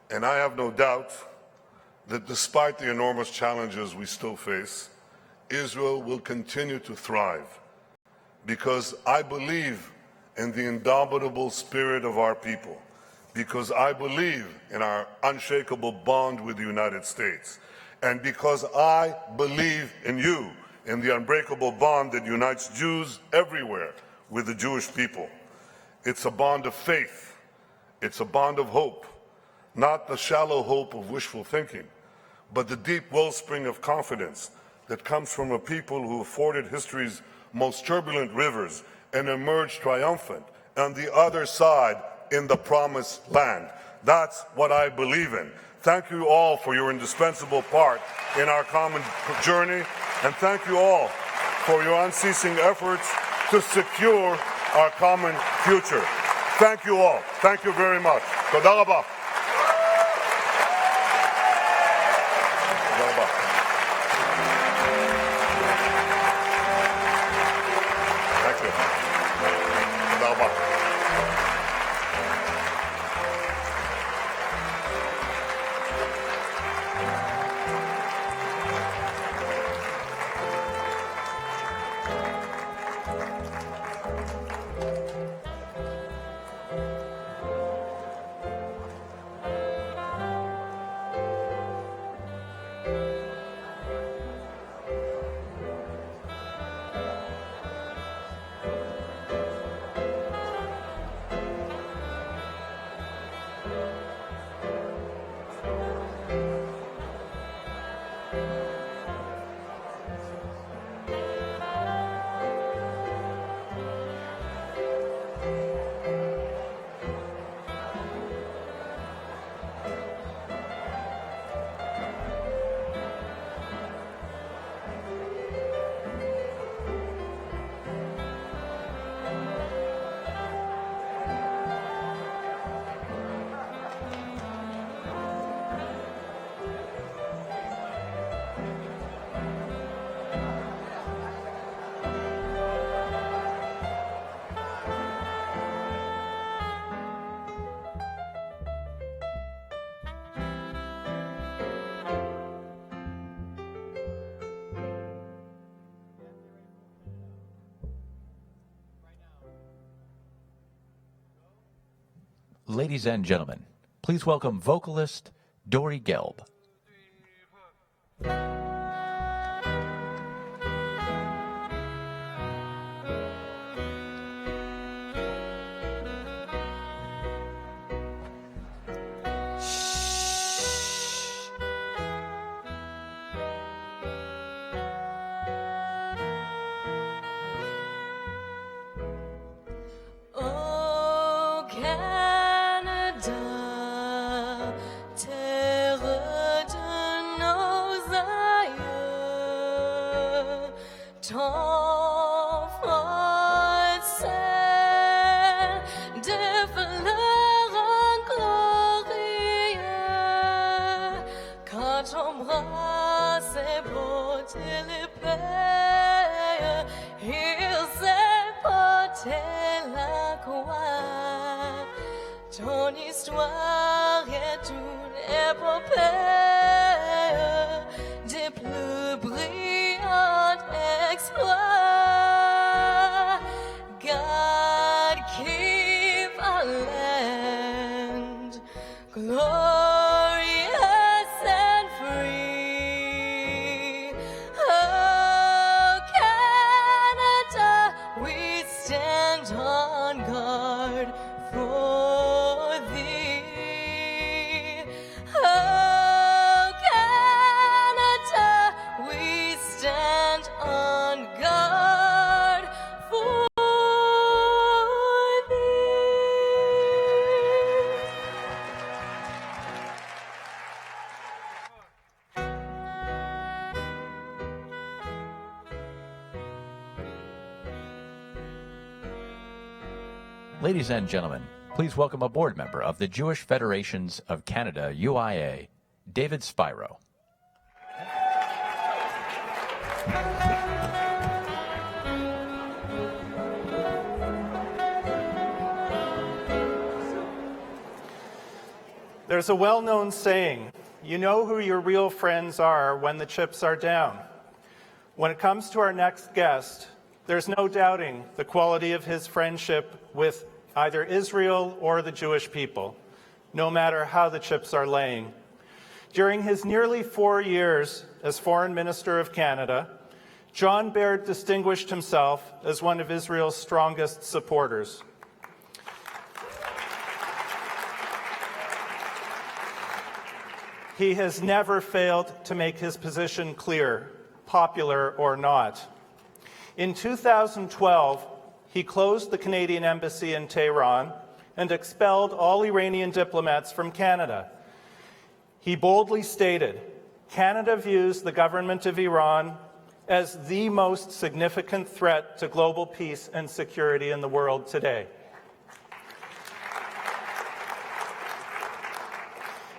And I have no doubt that despite the enormous challenges we still face, Israel will continue to thrive, because I believe in the indomitable spirit of our people, because I believe in our unshakable bond with the United States, and because I believe in you, in the unbreakable bond that unites Jews everywhere with the Jewish people. It's a bond of faith. It's a bond of hope, not the shallow hope of wishful thinking, but the deep wellspring of confidence that comes from a people who forded history's most turbulent rivers and emerged triumphant on the other side in the promised land. That's what I believe in. Thank you all for your indispensable part in our common journey, and thank you all for your unceasing efforts to secure our common future. Thank you all. Thank you very much. Toda raba. Toda raba. Thank you. Toda raba. Ladies and gentlemen, please welcome vocalist Dori Gelb. Ton histoire est une épopée des plus brillants exploits. God keep our land glorious and free. Oh, Canada, we stand on guard for thee. Oh, Canada, we stand on guard for thee. Ladies and gentlemen, please welcome a board member of the Jewish Federations of Canada, UIA, David Spiro. There's a well-known saying, you know who your real friends are when the chips are down. When it comes to our next guest, there's no doubting the quality of his friendship with either Israel or the Jewish people, no matter how the chips are laying. During his nearly 4 years as Foreign Minister of Canada, John Baird distinguished himself as one of Israel's strongest supporters. He has never failed to make his position clear, popular or not. In 2012, he closed the Canadian embassy in Tehran and expelled all Iranian diplomats from Canada. He boldly stated, Canada views the government of Iran as the most significant threat to global peace and security in the world today.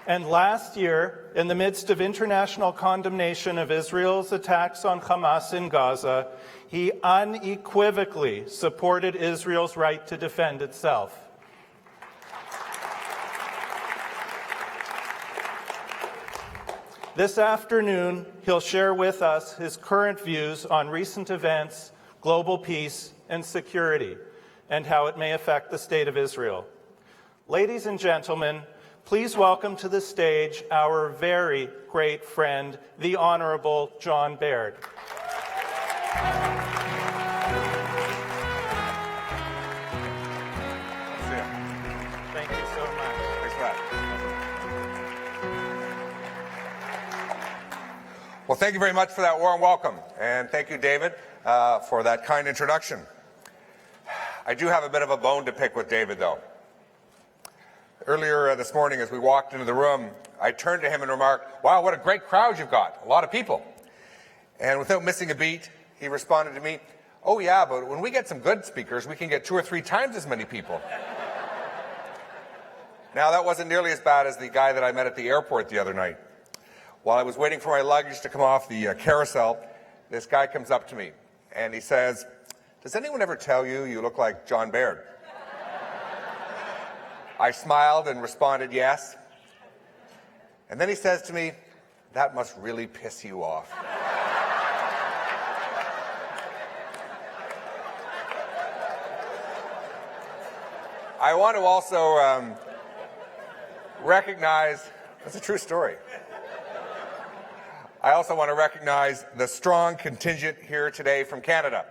And last year, in the midst of international condemnation of Israel's attacks on Hamas in Gaza, he unequivocally supported Israel's right to defend itself. This afternoon, he'll share with us his current views on recent events, global peace, and security, and how it may affect the state of Israel. Ladies and gentlemen, please welcome to the stage our very great friend, the Honorable John Baird. Thank you so much. Thanks for that. Well, thank you very much for that warm welcome. And thank you, David, for that kind introduction. I do have a bit of a bone to pick with David, though. Earlier this morning, as we walked into the room, I turned to him and remarked, wow, what a great crowd you've got, a lot of people. And without missing a beat, he responded to me, oh yeah, but when we get some good speakers, we can get 2 or 3 times as many people. Now, that wasn't nearly as bad as the guy that I met at the airport the other night. While I was waiting for my luggage to come off the carousel, this guy comes up to me and he says, does anyone ever tell you you look like John Baird? I smiled and responded, yes. And then he says to me, that must really piss you off. I want to also recognize, that's a true story. I also want to recognize the strong contingent here today from Canada.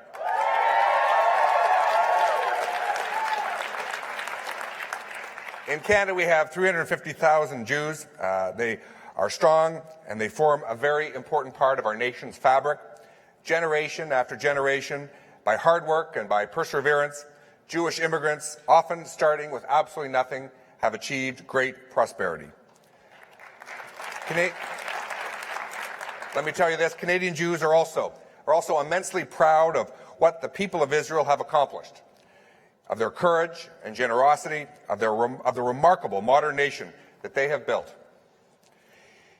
In Canada, we have 350,000 Jews. They are strong, and they form a very important part of our nation's fabric. Generation after generation, by hard work and by perseverance, Jewish immigrants, often starting with absolutely nothing, have achieved great prosperity. Let me tell you this, Canadian Jews are also immensely proud of what the people of Israel have accomplished, of their courage and generosity, of the remarkable modern nation that they have built.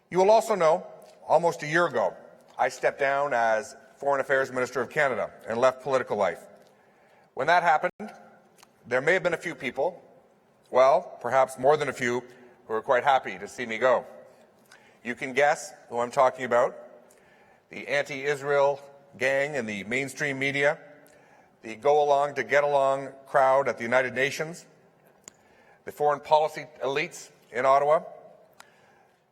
You will also know, almost a year ago, I stepped down as Foreign Affairs Minister of Canada and left political life. When that happened, there may have been a few people, well, perhaps more than a few, who were quite happy to see me go. You can guess who I'm talking about. The anti-Israel gang in the mainstream media, the go-along to get along crowd at the United Nations, the foreign policy elites in Ottawa,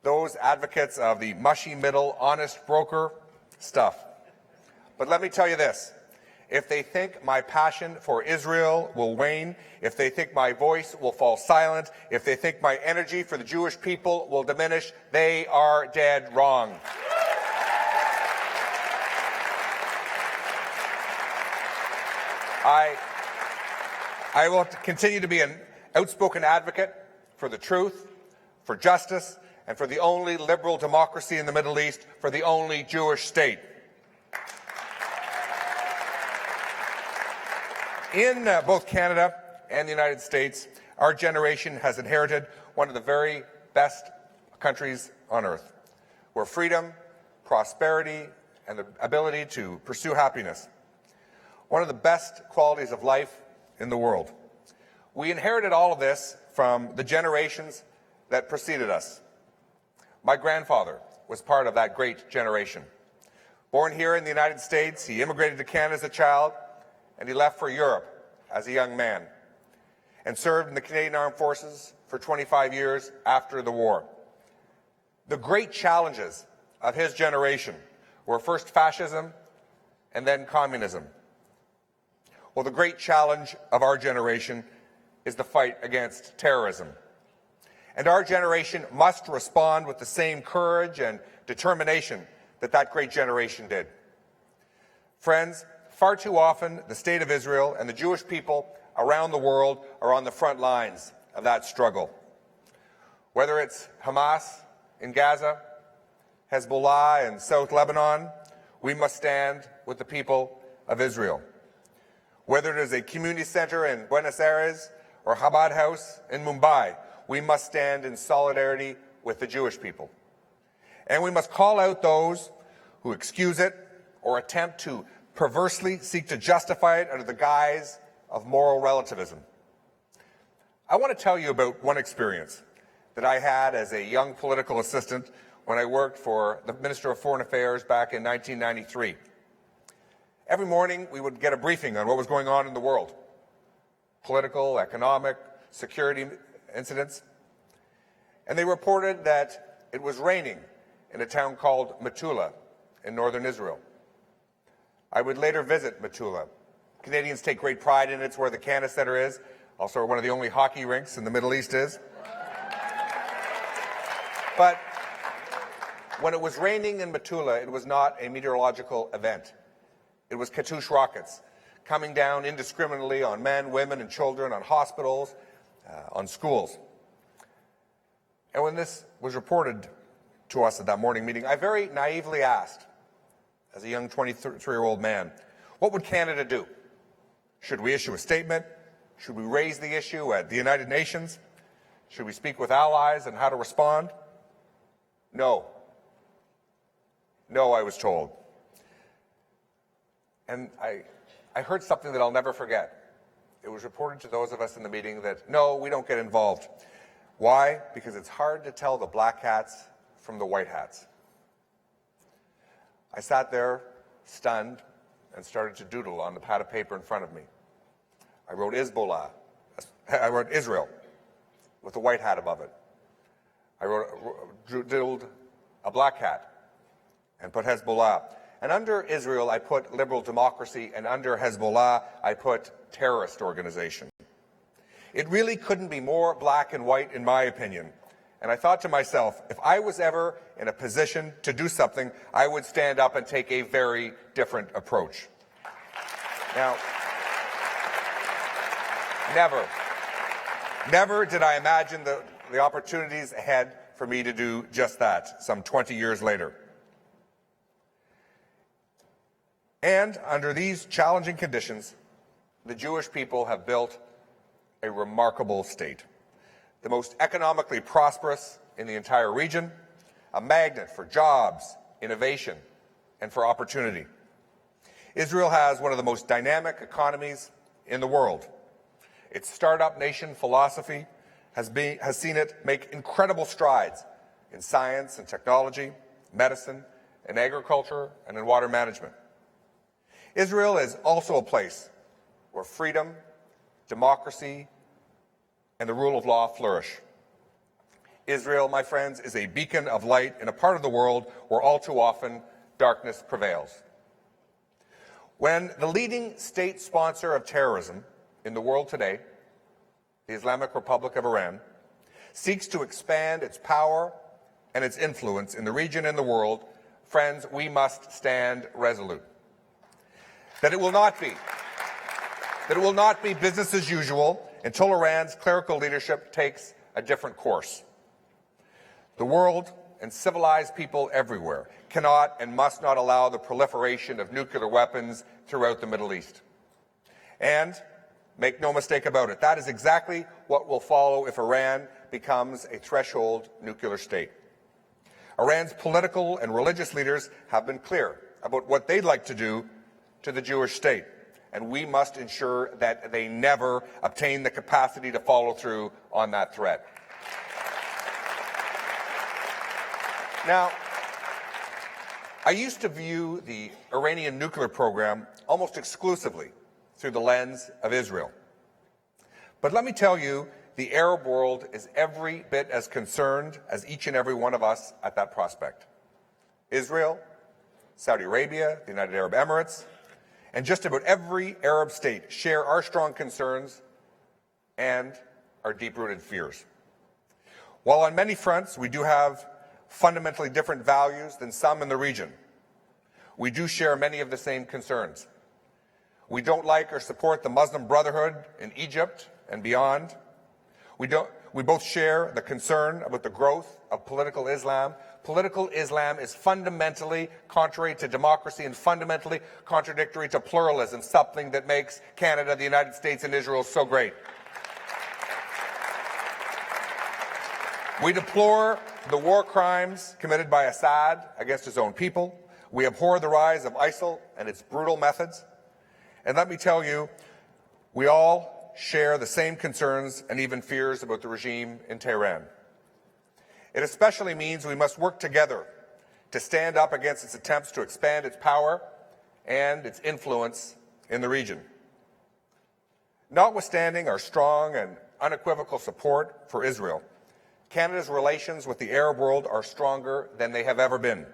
those advocates of the mushy middle, honest broker stuff. But let me tell you this, if they think my passion for Israel will wane, if they think my voice will fall silent, if they think my energy for the Jewish people will diminish, they are dead wrong. I will continue to be an outspoken advocate for the truth, for justice, and for the only liberal democracy in the Middle East, for the only Jewish state. In both Canada and the United States, our generation has inherited one of the very best countries on earth, where freedom, prosperity, and the ability to pursue happiness, one of the best qualities of life in the world. We inherited all of this from the generations that preceded us. My grandfather was part of that great generation. Born here in the United States, he immigrated to Canada as a child, and he left for Europe as a young man and served in the Canadian Armed Forces for 25 years after the war. The great challenges of his generation were first fascism and then communism. Well, the great challenge of our generation is the fight against terrorism. And our generation must respond with the same courage and determination that that great generation did. Friends, far too often the State of Israel and the Jewish people around the world are on the front lines of that struggle. Whether it's Hamas in Gaza, Hezbollah in South Lebanon, we must stand with the people of Israel. Whether it is a community center in Buenos Aires or Chabad House in Mumbai, we must stand in solidarity with the Jewish people. And we must call out those who excuse it or attempt to perversely seek to justify it under the guise of moral relativism. I want to tell you about one experience that I had as a young political assistant when I worked for the Minister of Foreign Affairs back in 1993. Every morning we would get a briefing on what was going on in the world, political, economic, security incidents, and they reported that it was raining in a town called Metula in northern Israel. I would later visit Metula. Canadians take great pride in it. It's where the Canada Centre is, also one of the only hockey rinks in the Middle East is. But when it was raining in Metula, it was not a meteorological event. It was Katyusha rockets coming down indiscriminately on men, women, and children, on hospitals, on schools. And when this was reported to us at that morning meeting, I very naively asked, as a young 23-year-old man, what would Canada do? Should we issue a statement? Should we raise the issue at the United Nations? Should we speak with allies on how to respond? No. No, I was told. And I heard something that I'll never forget. It was reported to those of us in the meeting that, no, we don't get involved. Why? Because it's hard to tell the black hats from the white hats. I sat there, stunned, and started to doodle on the pad of paper in front of me. I wrote I wrote Israel, with a white hat above it. I doodled a black hat, and put Hezbollah. And under Israel, I put liberal democracy, and under Hezbollah, I put terrorist organization. It really couldn't be more black and white, in my opinion. And I thought to myself, if I was ever in a position to do something, I would stand up and take a very different approach. Now, Never did I imagine the opportunities ahead for me to do just that some 20 years later. And under these challenging conditions, the Jewish people have built a remarkable state, the most economically prosperous in the entire region, a magnet for jobs, innovation, and for opportunity. Israel has one of the most dynamic economies in the world. Its startup nation philosophy has seen it make incredible strides in science and technology, medicine, in agriculture, and in water management. Israel is also a place where freedom, democracy, and the rule of law flourish. Israel, my friends, is a beacon of light in a part of the world where all too often darkness prevails. When the leading state sponsor of terrorism in the world today, the Islamic Republic of Iran, seeks to expand its power and its influence in the region and the world, friends, we must stand resolute. That it will not be business as usual until Iran's clerical leadership takes a different course. The world and civilized people everywhere cannot and must not allow the proliferation of nuclear weapons throughout the Middle East. And make no mistake about it, that is exactly what will follow if Iran becomes a threshold nuclear state. Iran's political and religious leaders have been clear about what they'd like to do to the Jewish state, and we must ensure that they never obtain the capacity to follow through on that threat. Now, I used to view the Iranian nuclear program almost exclusively through the lens of Israel. But let me tell you, the Arab world is every bit as concerned as each and every one of us at that prospect. Israel, Saudi Arabia, the United Arab Emirates, and just about every Arab state share our strong concerns and our deep-rooted fears. While on many fronts we do have fundamentally different values than some in the region, we do share many of the same concerns. We don't like or support the Muslim Brotherhood in Egypt and beyond. We both share the concern about the growth of political Islam. Political Islam is fundamentally contrary to democracy and fundamentally contradictory to pluralism, something that makes Canada, the United States, and Israel so great. We deplore the war crimes committed by Assad against his own people. We abhor the rise of ISIL and its brutal methods. And let me tell you, we all share the same concerns and even fears about the regime in Tehran. It especially means we must work together to stand up against its attempts to expand its power and its influence in the region. Notwithstanding our strong and unequivocal support for Israel, Canada's relations with the Arab world are stronger than they have ever been.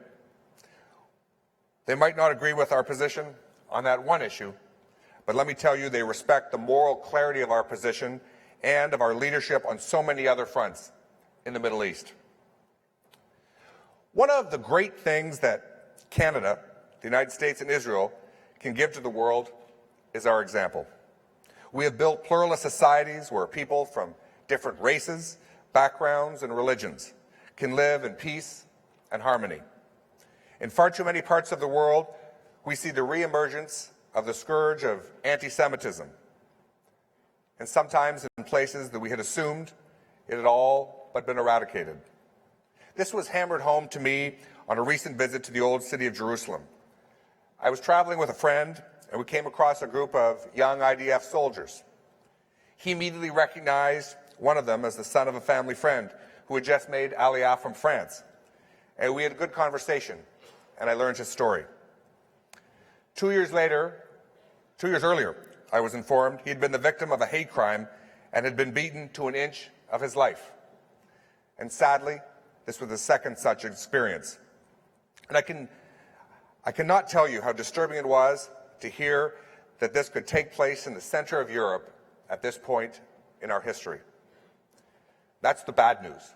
They might not agree with our position on that one issue, but let me tell you, they respect the moral clarity of our position and of our leadership on so many other fronts in the Middle East. One of the great things that Canada, the United States, and Israel can give to the world is our example. We have built pluralist societies where people from different races, backgrounds, and religions can live in peace and harmony. In far too many parts of the world, we see the reemergence of the scourge of anti-Semitism, and sometimes in places that we had assumed it had all but been eradicated. This was hammered home to me on a recent visit to the old city of Jerusalem. I was traveling with a friend, and we came across a group of young IDF soldiers. He immediately recognized one of them as the son of a family friend who had just made Aliyah from France. And we had a good conversation, and I learned his story. 2 years earlier, I was informed he had been the victim of a hate crime and had been beaten to an inch of his life. And sadly, this was the second such experience. And I cannot tell you how disturbing it was to hear that this could take place in the center of Europe at this point in our history. That's the bad news.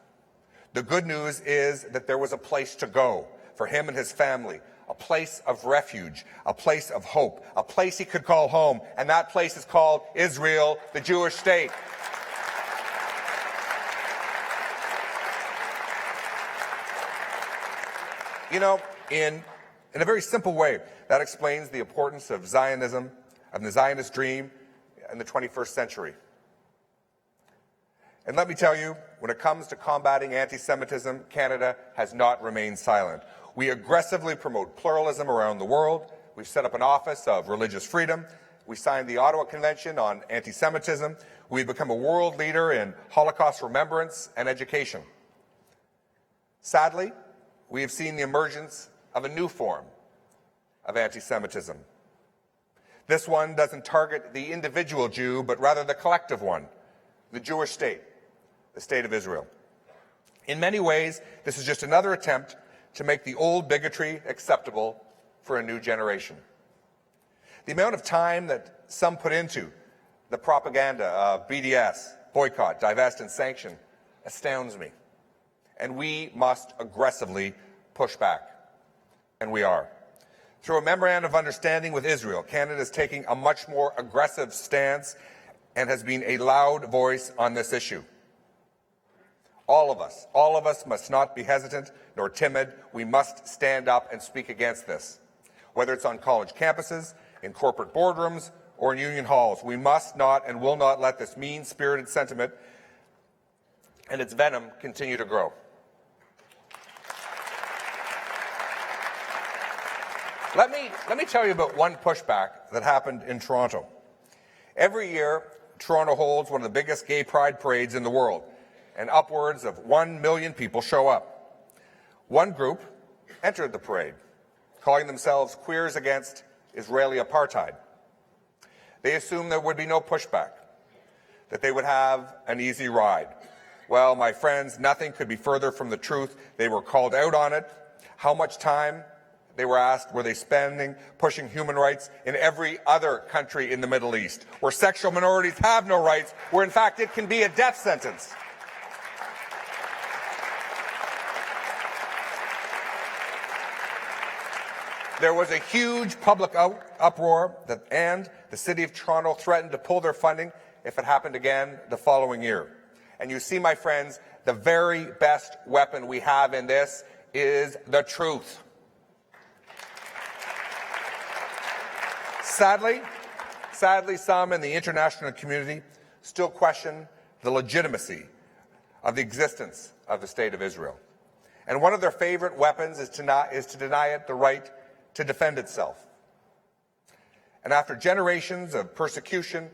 The good news is that there was a place to go for him and his family, a place of refuge, a place of hope, a place he could call home, and that place is called Israel, the Jewish state. You know, in a very simple way, that explains the importance of Zionism, of the Zionist dream in the 21st century. And let me tell you, when it comes to combating anti-Semitism, Canada has not remained silent. We aggressively promote pluralism around the world. We've set up an Office of Religious Freedom. We signed the Ottawa Convention on Anti-Semitism. We've become a world leader in Holocaust remembrance and education. Sadly, we have seen the emergence of a new form of anti-Semitism. This one doesn't target the individual Jew, but rather the collective one, the Jewish state, the state of Israel. In many ways, this is just another attempt to make the old bigotry acceptable for a new generation. The amount of time that some put into the propaganda of BDS, boycott, divest, and sanction astounds me. And we must aggressively push back. And we are. Through a memorandum of understanding with Israel, Canada is taking a much more aggressive stance and has been a loud voice on this issue. All of us must not be hesitant nor timid. We must stand up and speak against this. Whether it's on college campuses, in corporate boardrooms, or in union halls, we must not and will not let this mean-spirited sentiment and its venom continue to grow. Let me tell you about one pushback that happened in Toronto. Every year, Toronto holds one of the biggest gay pride parades in the world, and upwards of 1 million people show up. One group entered the parade, calling themselves Queers Against Israeli Apartheid. They assumed there would be no pushback, that they would have an easy ride. Well, my friends, nothing could be further from the truth. They were called out on it. How much time, they were asked, were they spending pushing human rights in every other country in the Middle East, where sexual minorities have no rights, where in fact it can be a death sentence? There was a huge public uproar and the City of Toronto threatened to pull their funding if it happened again the following year. And you see, my friends, the very best weapon we have in this is the truth. Sadly, some in the international community still question the legitimacy of the existence of the State of Israel. And one of their favorite weapons is to deny it the right to defend itself. And after generations of persecution,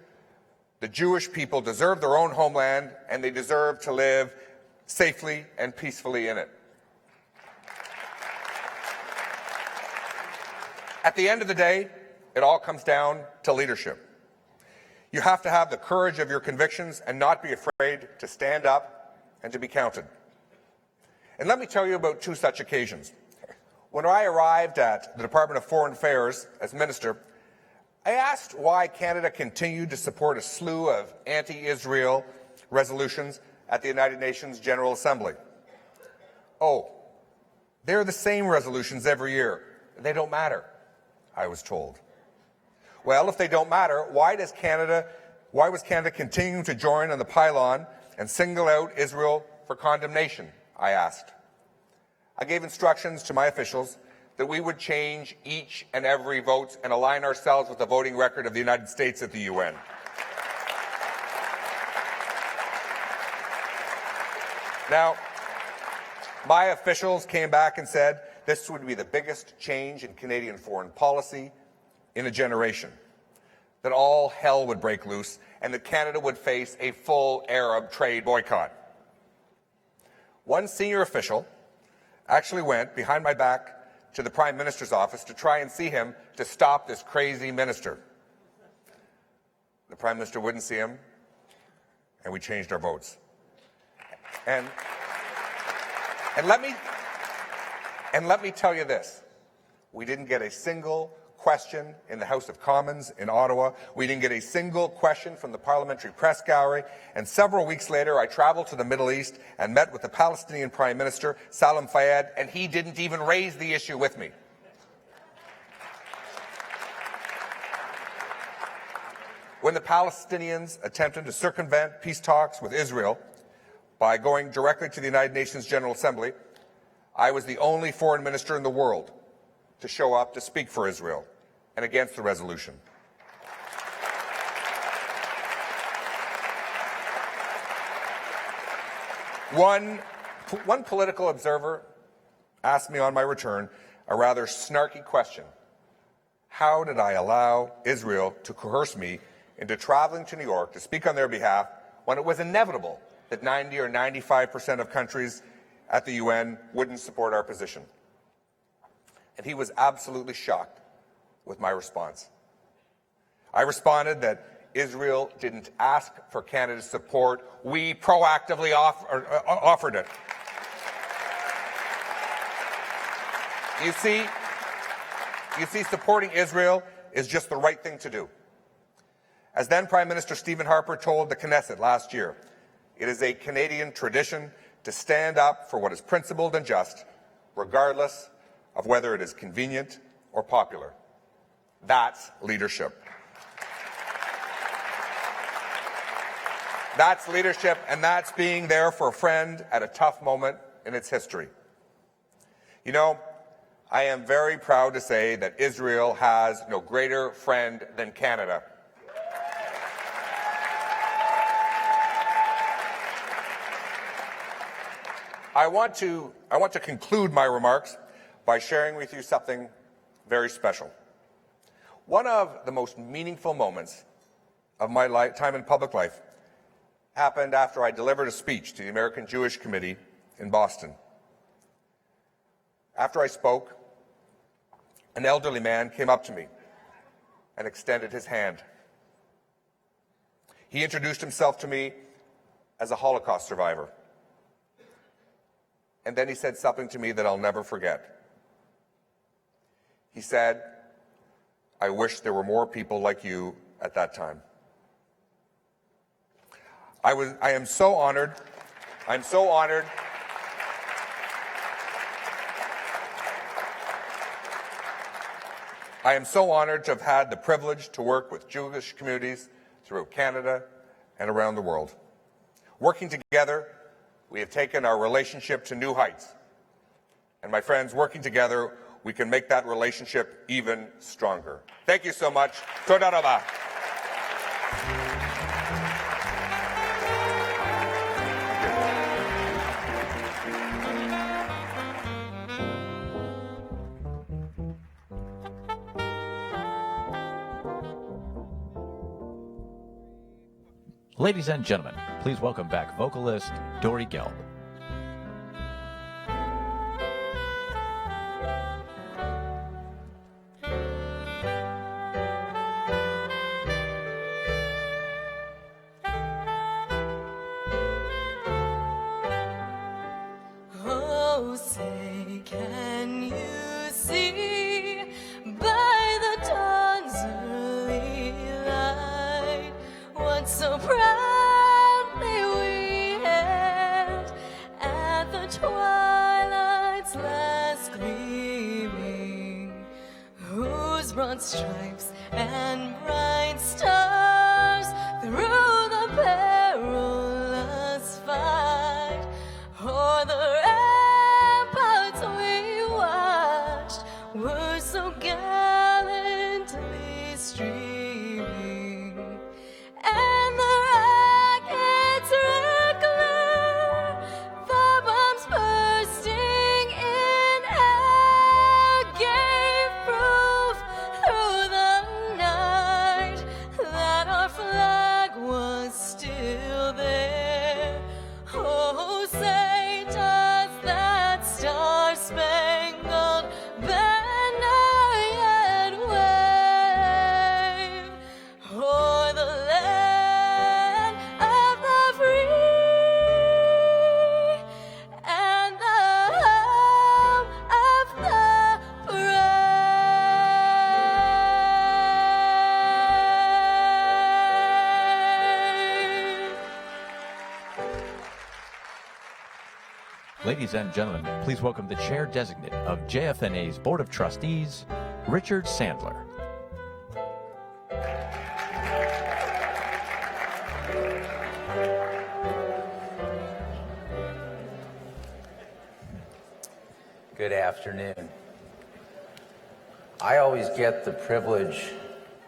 the Jewish people deserve their own homeland, and they deserve to live safely and peacefully in it. At the end of the day, it all comes down to leadership. You have to have the courage of your convictions and not be afraid to stand up and to be counted. And let me tell you about two such occasions. When I arrived at the Department of Foreign Affairs as minister, I asked why Canada continued to support a slew of anti-Israel resolutions at the United Nations General Assembly. Oh, they're the same resolutions every year. They don't matter, I was told. Well, if they don't matter, why was Canada continuing to join on the pylon and single out Israel for condemnation, I asked. I gave instructions to my officials that we would change each and every vote and align ourselves with the voting record of the United States at the UN. Now, my officials came back and said this would be the biggest change in Canadian foreign policy in a generation, that all hell would break loose and that Canada would face a full Arab trade boycott. One senior official actually went behind my back to the Prime Minister's office to try and see him to stop this crazy minister. The Prime Minister wouldn't see him, and we changed our votes. And let me tell you this. We didn't get a single question in the House of Commons in Ottawa. We didn't get a single question from the Parliamentary Press Gallery. And several weeks later, I traveled to the Middle East and met with the Palestinian Prime Minister, Salam Fayyad, and he didn't even raise the issue with me. When the Palestinians attempted to circumvent peace talks with Israel by going directly to the United Nations General Assembly, I was the only foreign minister in the world to show up to speak for Israel and against the resolution. One political observer asked me on my return a rather snarky question. How did I allow Israel to coerce me into traveling to New York to speak on their behalf when it was inevitable that 90 or 95% of countries at the UN wouldn't support our position? And he was absolutely shocked with my response. I responded that Israel didn't ask for Canada's support. We proactively offered it. You see, supporting Israel is just the right thing to do. As then Prime Minister Stephen Harper told the Knesset last year, it is a Canadian tradition to stand up for what is principled and just, regardless of whether it is convenient or popular. That's leadership. That's leadership, and that's being there for a friend at a tough moment in its history. You know, I am very proud to say that Israel has no greater friend than Canada. I want to conclude my remarks by sharing with you something very special. One of the most meaningful moments of my time in public life happened after I delivered a speech to the American Jewish Committee in Boston. After I spoke, an elderly man came up to me and extended his hand. He introduced himself to me as a Holocaust survivor. And then he said something to me that I'll never forget. He said, "I wish there were more people like you at that time." I am so honored. I'm so honored. I am so honored to have had the privilege to work with Jewish communities throughout Canada and around the world. Working together, we have taken our relationship to new heights. And my friends, working together, we can make that relationship even stronger. Thank you so much. Toda raba. Ladies and gentlemen, please welcome back vocalist Dory Gelb. Oh, say, can you see by the dawn's early light what so proudly we hailed at the twilight's last gleaming, whose broad stripes and bright stars through the perilous fight o'er the ramparts we watched were so gallantly streaming, and the rockets regular, the bombs bursting in air gave proof through the night that our flag was still there. Oh, say does that star-spangled banner yet wave o'er the land of the free and the home of the brave. Ladies and gentlemen, please welcome the Chair Designate of JFNA's Board of Trustees, Richard Sandler. Good afternoon. I always get the privilege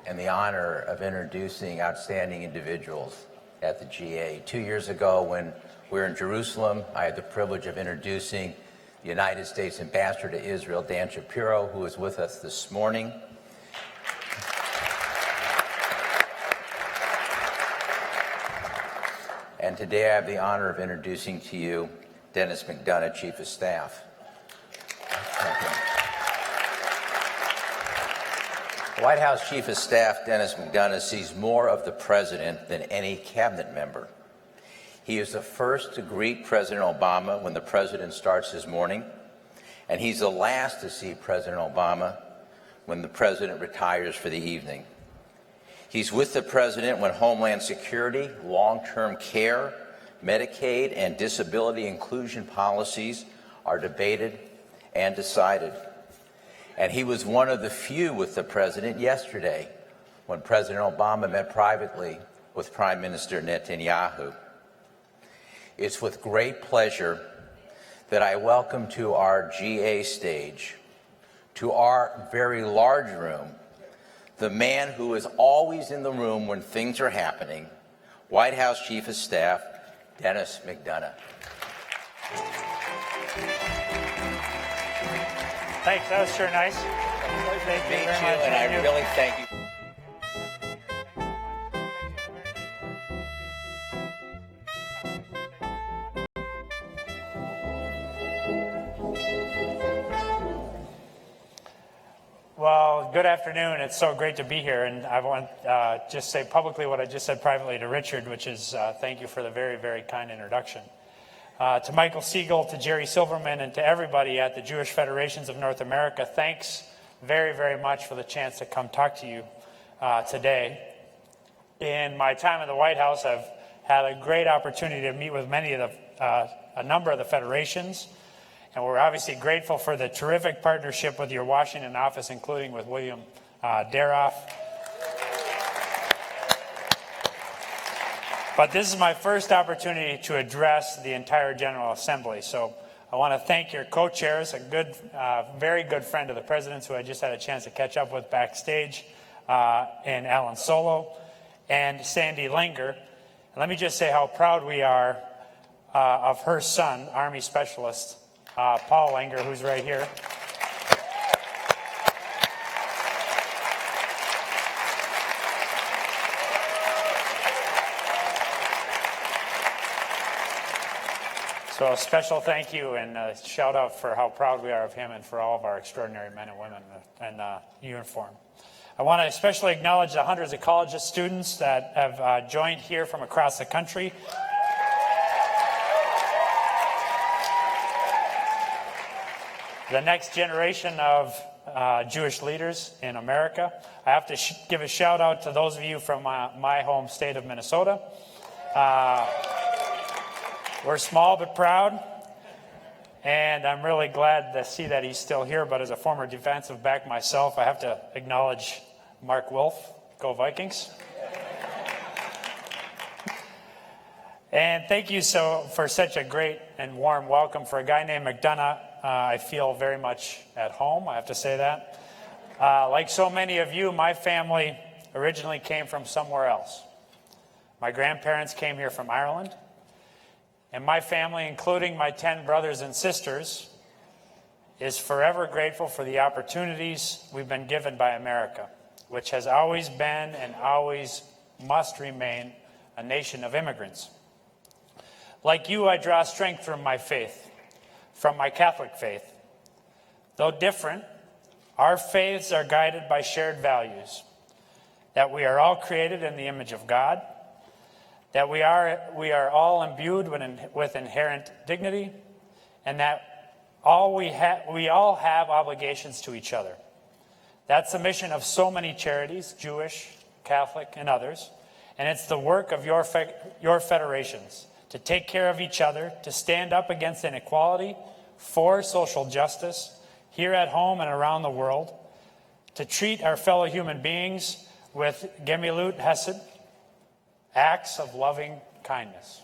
and the honor of introducing outstanding individuals at the GA. 2 years ago, when we were in Jerusalem, I had the privilege of introducing the United States Ambassador to Israel, Dan Shapiro, who is with us this morning. And today I have the honor of introducing to you Dennis McDonough, Chief of Staff. The White House Chief of Staff, Dennis McDonough, sees more of the President than any cabinet member. He is the first to greet President Obama when the President starts his morning, and he's the last to see President Obama when the President retires for the evening. He's with the President when Homeland Security, long-term care, Medicaid, and disability inclusion policies are debated and decided. And he was one of the few with the President yesterday when President Obama met privately with Prime Minister Netanyahu. It's with great pleasure that I welcome to our GA stage, to our very large room, the man who is always in the room when things are happening, White House Chief of Staff, Dennis McDonough. Thanks, that was sure nice. Thank you very much. And I really thank you. Well, good afternoon. It's so great to be here, and I want to just say publicly what I just said privately to Richard, which is thank you for the very, very kind introduction. To Michael Siegel, to Jerry Silverman, and to everybody at the Jewish Federations of North America, thanks very, very much for the chance to come talk to you today. In my time in the White House, I've had a great opportunity to meet with a number of the federations. And we're obviously grateful for the terrific partnership with your Washington office, including with William Daroff. But this is my first opportunity to address the entire General Assembly. So I want to thank your co-chairs, a very good friend of the President's who I just had a chance to catch up with backstage, and Alan Solo, and Sandy Langer. And let me just say how proud we are of her son, Army Specialist Paul Langer, who's right here. So a special thank you and a shout out for how proud we are of him and for all of our extraordinary men and women in uniform. I want to especially acknowledge the hundreds of college students that have joined here from across the country. The next generation of Jewish leaders in America. I have to give a shout out to those of you from my home state of Minnesota. We're small but proud, and I'm really glad to see that he's still here, but as a former defensive back myself, I have to acknowledge Mark Wolf. Go Vikings. And thank you for such a great and warm welcome for a guy named McDonough. I feel very much at home, I have to say that. Like so many of you, my family originally came from somewhere else. My grandparents came here from Ireland, and my family, including my 10 brothers and sisters, is forever grateful for the opportunities we've been given by America, which has always been and always must remain a nation of immigrants. Like you, I draw strength from my faith, from my Catholic faith. Though different, our faiths are guided by shared values, that we are all created in the image of God, that we are all imbued with inherent dignity, and that we all have obligations to each other. That's the mission of so many charities, Jewish, Catholic, and others, and it's the work of your federations to take care of each other, to stand up against inequality, for social justice, here at home and around the world, to treat our fellow human beings with gemilut hesed, acts of loving kindness.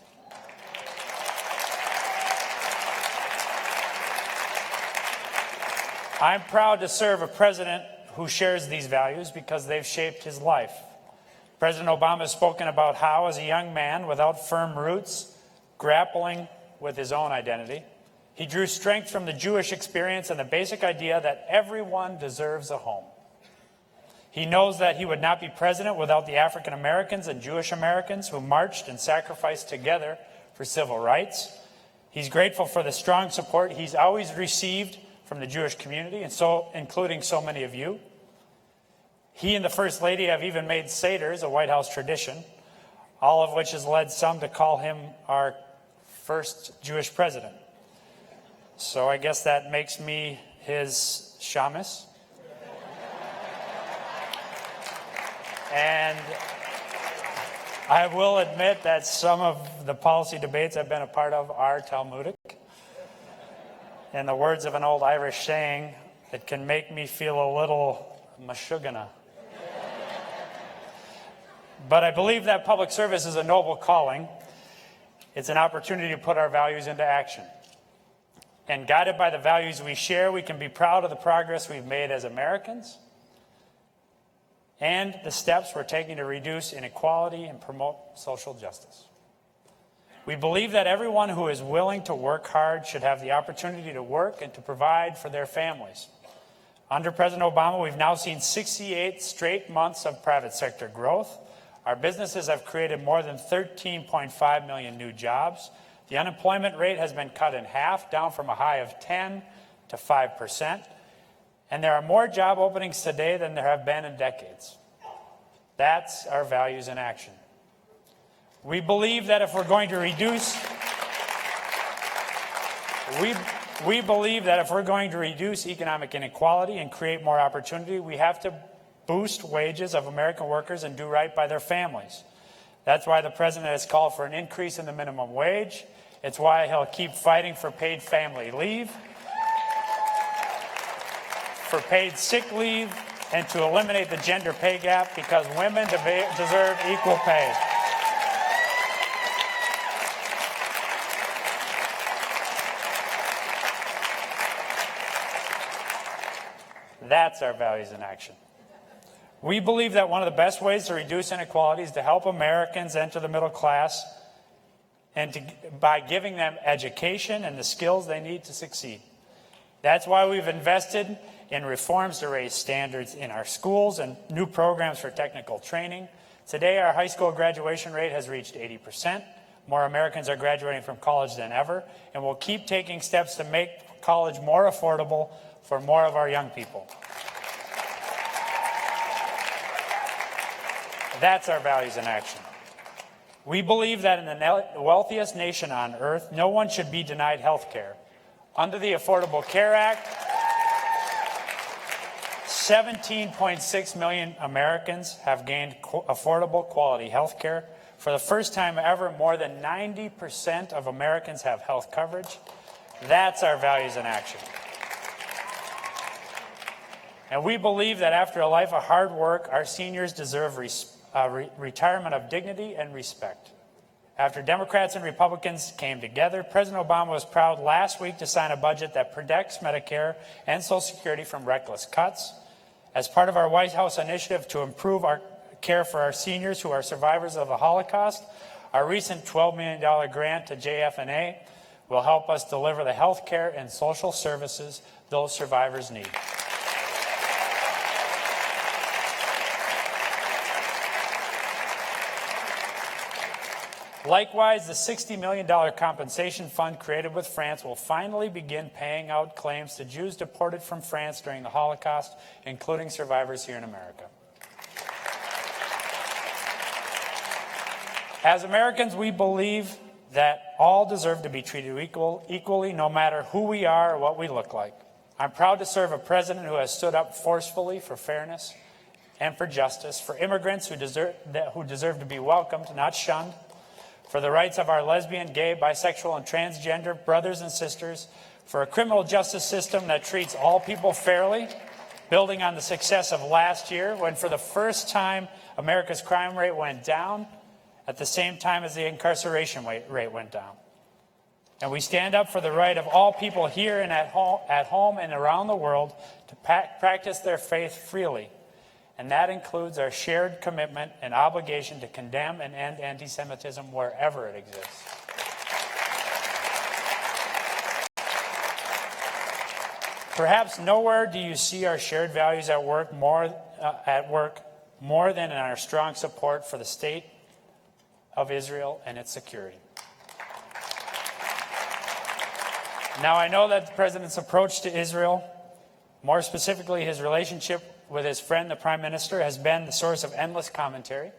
I'm proud to serve a president who shares these values because they've shaped his life. President Obama has spoken about how, as a young man without firm roots, grappling with his own identity, he drew strength from the Jewish experience and the basic idea that everyone deserves a home. He knows that he would not be president without the African Americans and Jewish Americans who marched and sacrificed together for civil rights. He's grateful for the strong support he's always received from the Jewish community, and so including so many of you. He and the First Lady have even made seders a White House tradition, all of which has led some to call him our first Jewish president. So I guess that makes me his shamus. And I will admit that some of the policy debates I've been a part of are Talmudic. In the words of an old Irish saying, it can make me feel a little mashugana. But I believe that public service is a noble calling. It's an opportunity to put our values into action. And guided by the values we share, we can be proud of the progress we've made as Americans and the steps we're taking to reduce inequality and promote social justice. We believe that everyone who is willing to work hard should have the opportunity to work and to provide for their families. Under President Obama, we've now seen 68 straight months of private sector growth. Our businesses have created more than 13.5 million new jobs. The unemployment rate has been cut in half, down from a high of 10 to 5%. And there are more job openings today than there have been in decades. That's our values in action. We believe that if we're going to reduce, we believe that if we're going to reduce economic inequality and create more opportunity, we have to boost wages of American workers and do right by their families. That's why the president has called for an increase in the minimum wage. It's why he'll keep fighting for paid family leave, for paid sick leave, and to eliminate the gender pay gap, because women deserve equal pay. That's our values in action. We believe that one of the best ways to reduce inequality is to help Americans enter the middle class and by giving them education and the skills they need to succeed. That's why we've invested in reforms to raise standards in our schools and new programs for technical training. Today, our high school graduation rate has reached 80%. More Americans are graduating from college than ever, and we'll keep taking steps to make college more affordable for more of our young people. That's our values in action. We believe that in the wealthiest nation on earth, no one should be denied health care. Under the Affordable Care Act, 17.6 million Americans have gained affordable quality health care. For the first time ever, more than 90% of Americans have health coverage. That's our values in action. And we believe that after a life of hard work, our seniors deserve retirement of dignity and respect. After Democrats and Republicans came together, President Obama was proud last week to sign a budget that protects Medicare and Social Security from reckless cuts. As part of our White House initiative to improve our care for our seniors who are survivors of the Holocaust, our recent $12 million grant to JFNA will help us deliver the health care and social services those survivors need. Likewise, the $60 million compensation fund created with France will finally begin paying out claims to Jews deported from France during the Holocaust, including survivors here in America. As Americans, we believe that all deserve to be treated equally, no matter who we are or what we look like. I'm proud to serve a president who has stood up forcefully for fairness and for justice, for immigrants who deserve to be welcomed, not shunned, for the rights of our lesbian, gay, bisexual, and transgender brothers and sisters, for a criminal justice system that treats all people fairly, building on the success of last year when for the first time America's crime rate went down at the same time as the incarceration rate went down. And we stand up for the right of all people here and at home and around the world to practice their faith freely. And that includes our shared commitment and obligation to condemn and end anti-Semitism wherever it exists. Perhaps nowhere do you see our shared values at work more than in our strong support for the state of Israel and its security. Now, I know that the President's approach to Israel, more specifically his relationship with his friend, the Prime Minister, has been the source of endless commentary.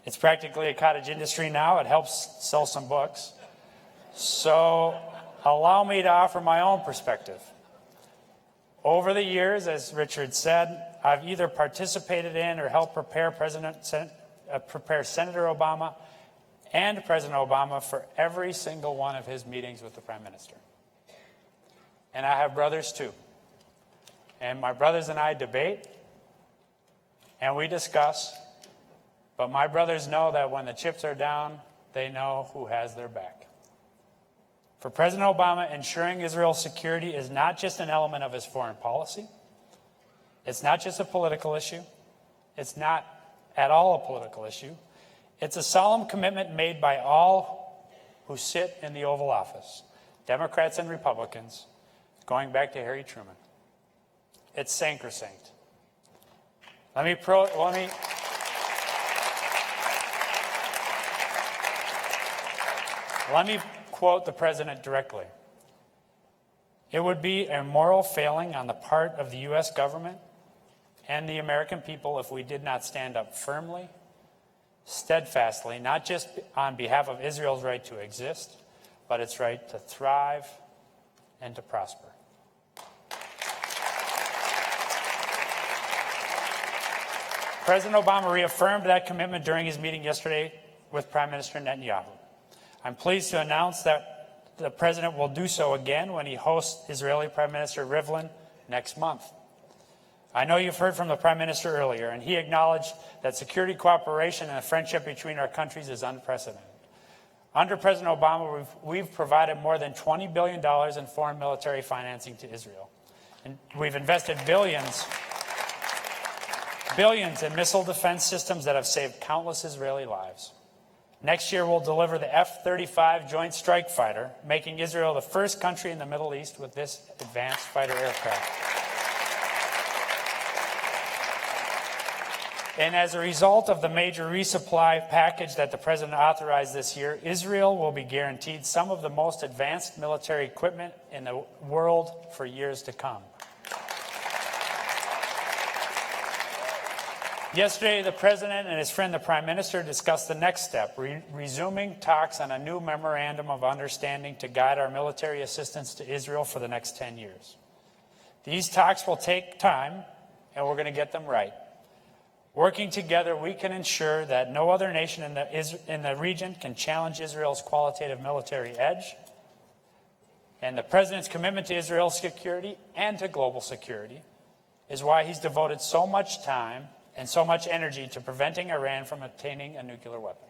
It's practically a cottage industry now. It helps sell some books. So allow me to offer my own perspective. Over the years, as Richard said, I've either participated in or helped prepare Senator Obama and President Obama for every single one of his meetings with the Prime Minister. And I have brothers too. And my brothers and I debate and we discuss, but my brothers know that when the chips are down, they know who has their back. For President Obama, ensuring Israel's security is not just an element of his foreign policy. It's not just a political issue. It's not at all a political issue. It's a solemn commitment made by all who sit in the Oval Office, Democrats and Republicans, going back to Harry Truman. It's sacrosanct. Let me quote the President directly. It would be a moral failing on the part of the U.S. government and the American people if we did not stand up firmly, steadfastly, not just on behalf of Israel's right to exist, but its right to thrive and to prosper. President Obama reaffirmed that commitment during his meeting yesterday with Prime Minister Netanyahu. I'm pleased to announce that the President will do so again when he hosts Israeli Prime Minister Rivlin next month. I know you've heard from the Prime Minister earlier, and he acknowledged that security cooperation and a friendship between our countries is unprecedented. Under President Obama, we've provided more than $20 billion in foreign military financing to Israel. And we've invested billions in missile defense systems that have saved countless Israeli lives. Next year, we'll deliver the F-35 Joint Strike Fighter, making Israel the first country in the Middle East with this advanced fighter aircraft. And as a result of the major resupply package that the President authorized this year, Israel will be guaranteed some of the most advanced military equipment in the world for years to come. Yesterday, the President and his friend, the Prime Minister, discussed the next step, resuming talks on a new memorandum of understanding to guide our military assistance to Israel for the next 10 years. These talks will take time, and we're going to get them right. Working together, we can ensure that no other nation in the region can challenge Israel's qualitative military edge. And the President's commitment to Israel's security and to global security is why he's devoted so much time and so much energy to preventing Iran from obtaining a nuclear weapon.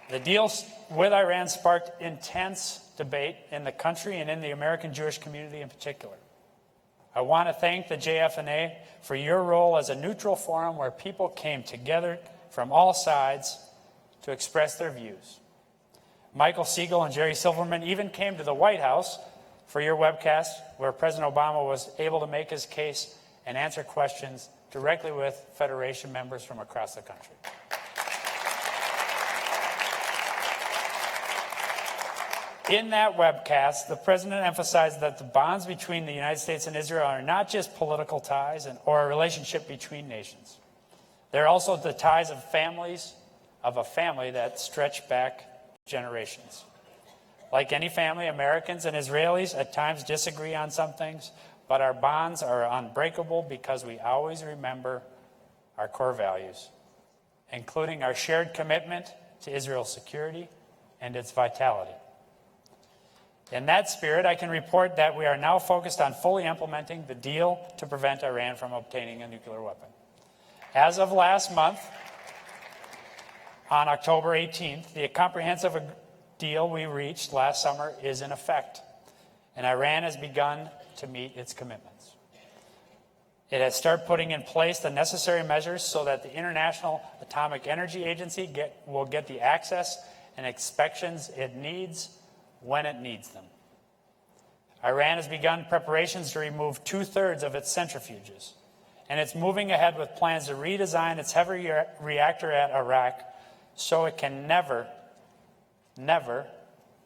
The deal with Iran sparked intense debate in the country and in the American Jewish community in particular. I want to thank the JFNA for your role as a neutral forum where people came together from all sides to express their views. Michael Siegel and Jerry Silverman even came to the White House for your webcast, where President Obama was able to make his case and answer questions directly with Federation members from across the country. In that webcast, the President emphasized that the bonds between the United States and Israel are not just political ties or a relationship between nations. They're also the ties of a family that stretch back generations. Like any family, Americans and Israelis at times disagree on some things, but our bonds are unbreakable because we always remember our core values, including our shared commitment to Israel's security and its vitality. In that spirit, I can report that we are now focused on fully implementing the deal to prevent Iran from obtaining a nuclear weapon. As of last month, On October 18th, the comprehensive deal we reached last summer is in effect, and Iran has begun to meet its commitments. It has started putting in place the necessary measures so that the International Atomic Energy Agency will get the access and inspections it needs when it needs them. Iran has begun preparations to remove 2/3 of its centrifuges, and it's moving ahead with plans to redesign its heavy reactor at Iraq so it can never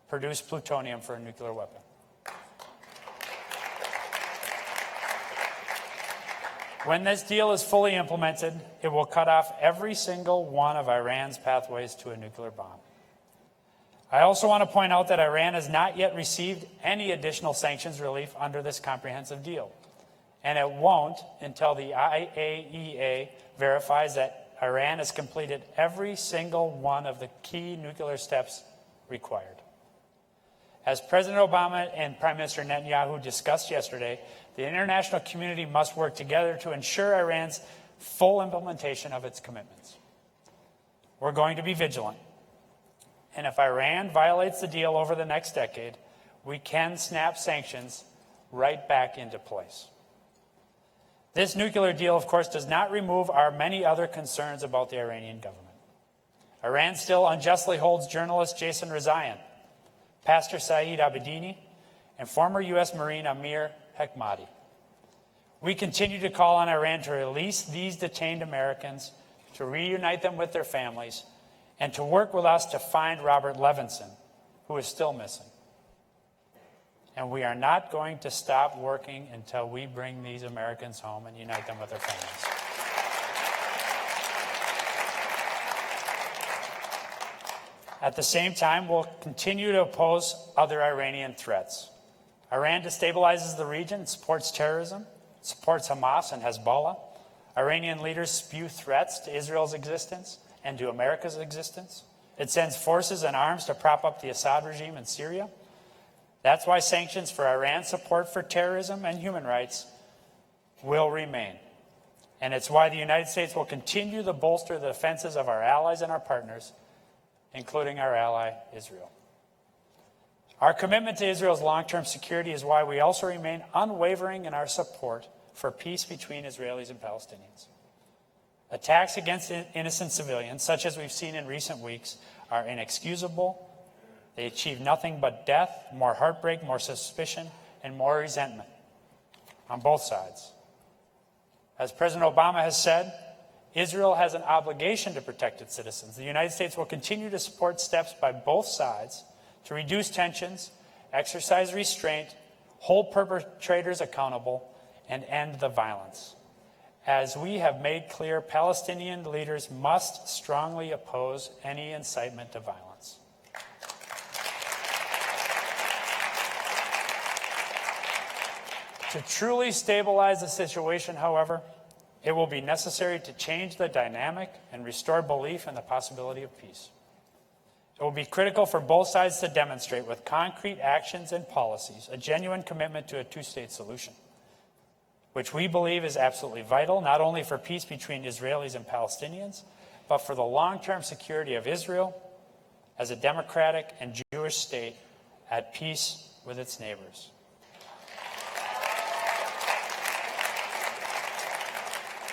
produce plutonium for a nuclear weapon. When this deal is fully implemented, it will cut off every single one of Iran's pathways to a nuclear bomb. I also want to point out that Iran has not yet received any additional sanctions relief under this comprehensive deal, and it won't until the IAEA verifies that Iran has completed every single one of the key nuclear steps required. As President Obama and Prime Minister Netanyahu discussed yesterday, the international community must work together to ensure Iran's full implementation of its commitments. We're going to be vigilant. And if Iran violates the deal over the next decade, we can snap sanctions right back into place. This nuclear deal, of course, does not remove our many other concerns about the Iranian government. Iran still unjustly holds journalist Jason Rezaian, Pastor Saeed Abedini, and former U.S. Marine Amir Hekmati. We continue to call on Iran to release these detained Americans, to reunite them with their families, and to work with us to find Robert Levinson, who is still missing. And we are not going to stop working until we bring these Americans home and unite them with their families. At the same time, we'll continue to oppose other Iranian threats. Iran destabilizes the region, supports terrorism, supports Hamas and Hezbollah. Iranian leaders spew threats to Israel's existence and to America's existence. It sends forces and arms to prop up the Assad regime in Syria. That's why sanctions for Iran's support for terrorism and human rights will remain. And it's why the United States will continue to bolster the defenses of our allies and our partners, including our ally, Israel. Our commitment to Israel's long-term security is why we also remain unwavering in our support for peace between Israelis and Palestinians. Attacks against innocent civilians, such as we've seen in recent weeks, are inexcusable. They achieve nothing but death, more heartbreak, more suspicion, and more resentment on both sides. As President Obama has said, Israel has an obligation to protect its citizens. The United States will continue to support steps by both sides to reduce tensions, exercise restraint, hold perpetrators accountable, and end the violence. As we have made clear, Palestinian leaders must strongly oppose any incitement to violence. To truly stabilize the situation, however, it will be necessary to change the dynamic and restore belief in the possibility of peace. It will be critical for both sides to demonstrate with concrete actions and policies a genuine commitment to a two-state solution, which we believe is absolutely vital, not only for peace between Israelis and Palestinians, but for the long-term security of Israel as a democratic and Jewish state at peace with its neighbors.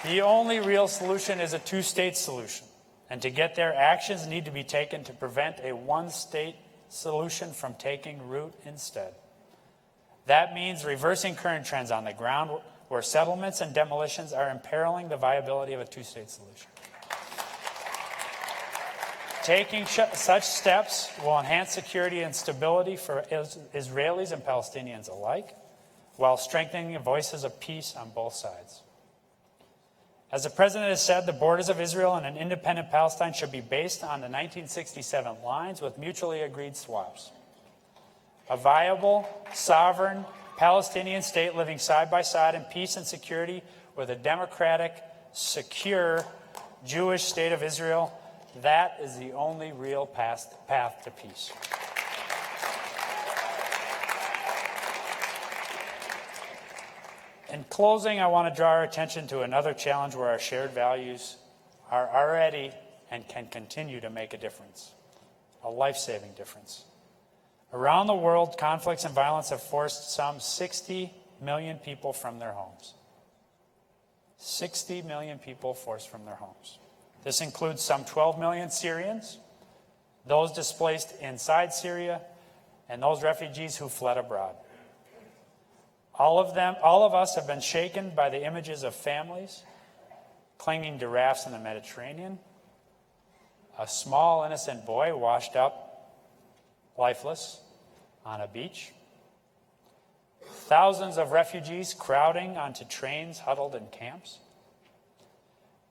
The only real solution is a two-state solution, and to get there, actions need to be taken to prevent a one-state solution from taking root instead. That means reversing current trends on the ground where settlements and demolitions are imperiling the viability of a two-state solution. Taking such steps will enhance security and stability for Israelis and Palestinians alike, while strengthening the voices of peace on both sides. As the President has said, the borders of Israel and an independent Palestine should be based on the 1967 lines with mutually agreed swaps. A viable, sovereign Palestinian state living side by side in peace and security with a democratic, secure Jewish state of Israel, that is the only real path to peace. In closing, I want to draw our attention to another challenge where our shared values are already and can continue to make a difference, a life-saving difference. Around the world, conflicts and violence have forced some 60 million people from their homes. 60 million people forced from their homes. This includes some 12 million Syrians, those displaced inside Syria, and those refugees who fled abroad. All of us have been shaken by the images of families clinging to rafts in the Mediterranean, a small innocent boy washed up, lifeless, on a beach, thousands of refugees crowding onto trains huddled in camps.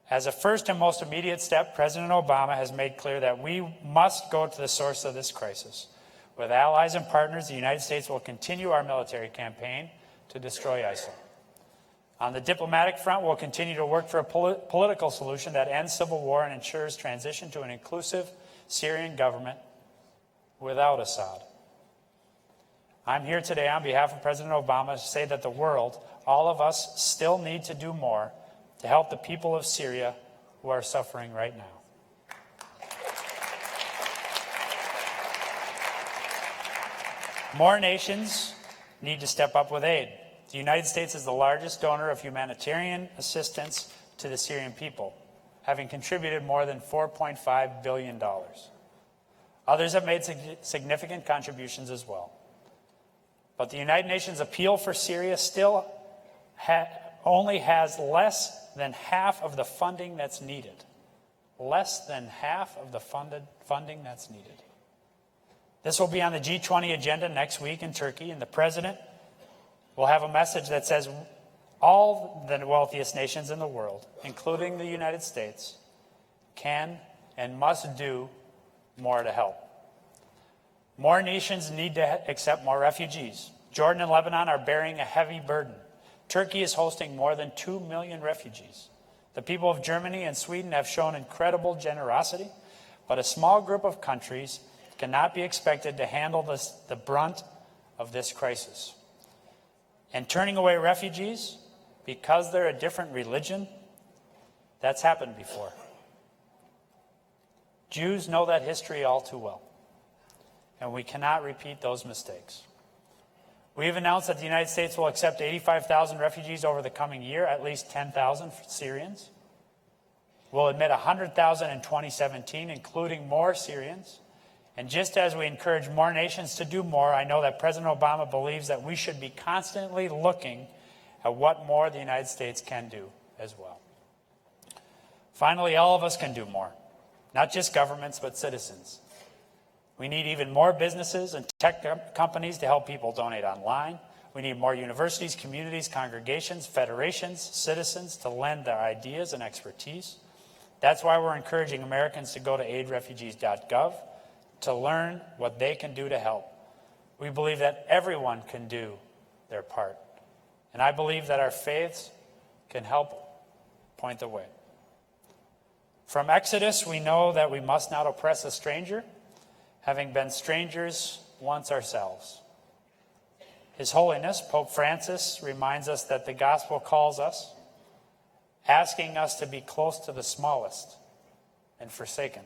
As a first and most immediate step, President Obama has made clear that we must go to the source of this crisis. With allies and partners, the United States will continue our military campaign to destroy ISIL. On the diplomatic front, we'll continue to work for a political solution that ends civil war and ensures transition to an inclusive Syrian government without Assad. I'm here today on behalf of President Obama to say that the world, all of us, still need to do more to help the people of Syria who are suffering right now. More nations need to step up with aid. The United States is the largest donor of humanitarian assistance to the Syrian people, having contributed more than $4.5 billion. Others have made significant contributions as well. But the United Nations appeal for Syria still only has less than half of the funding that's needed. Less than half of the funding that's needed. This will be on the G20 agenda next week in Turkey, and the President will have a message that says all the wealthiest nations in the world, including the United States, can and must do more to help. More nations need to accept more refugees. Jordan and Lebanon are bearing a heavy burden. Turkey is hosting more than 2 million refugees. The people of Germany and Sweden have shown incredible generosity, but a small group of countries cannot be expected to handle the brunt of this crisis. And turning away refugees because they're a different religion, that's happened before. Jews know that history all too well, and we cannot repeat those mistakes. We have announced that the United States will accept 85,000 refugees over the coming year, at least 10,000 Syrians. We'll admit 100,000 in 2017, including more Syrians. And just as we encourage more nations to do more, I know that President Obama believes that we should be constantly looking at what more the United States can do as well. Finally, all of us can do more, not just governments, but citizens. We need even more businesses and tech companies to help people donate online. We need more universities, communities, congregations, federations, citizens to lend their ideas and expertise. That's why we're encouraging Americans to go to aidrefugees.gov to learn what they can do to help. We believe that everyone can do their part. And I believe that our faiths can help point the way. From Exodus, we know that we must not oppress a stranger, having been strangers once ourselves. His Holiness, Pope Francis, reminds us that the gospel calls us, asking us to be close to the smallest and forsaken.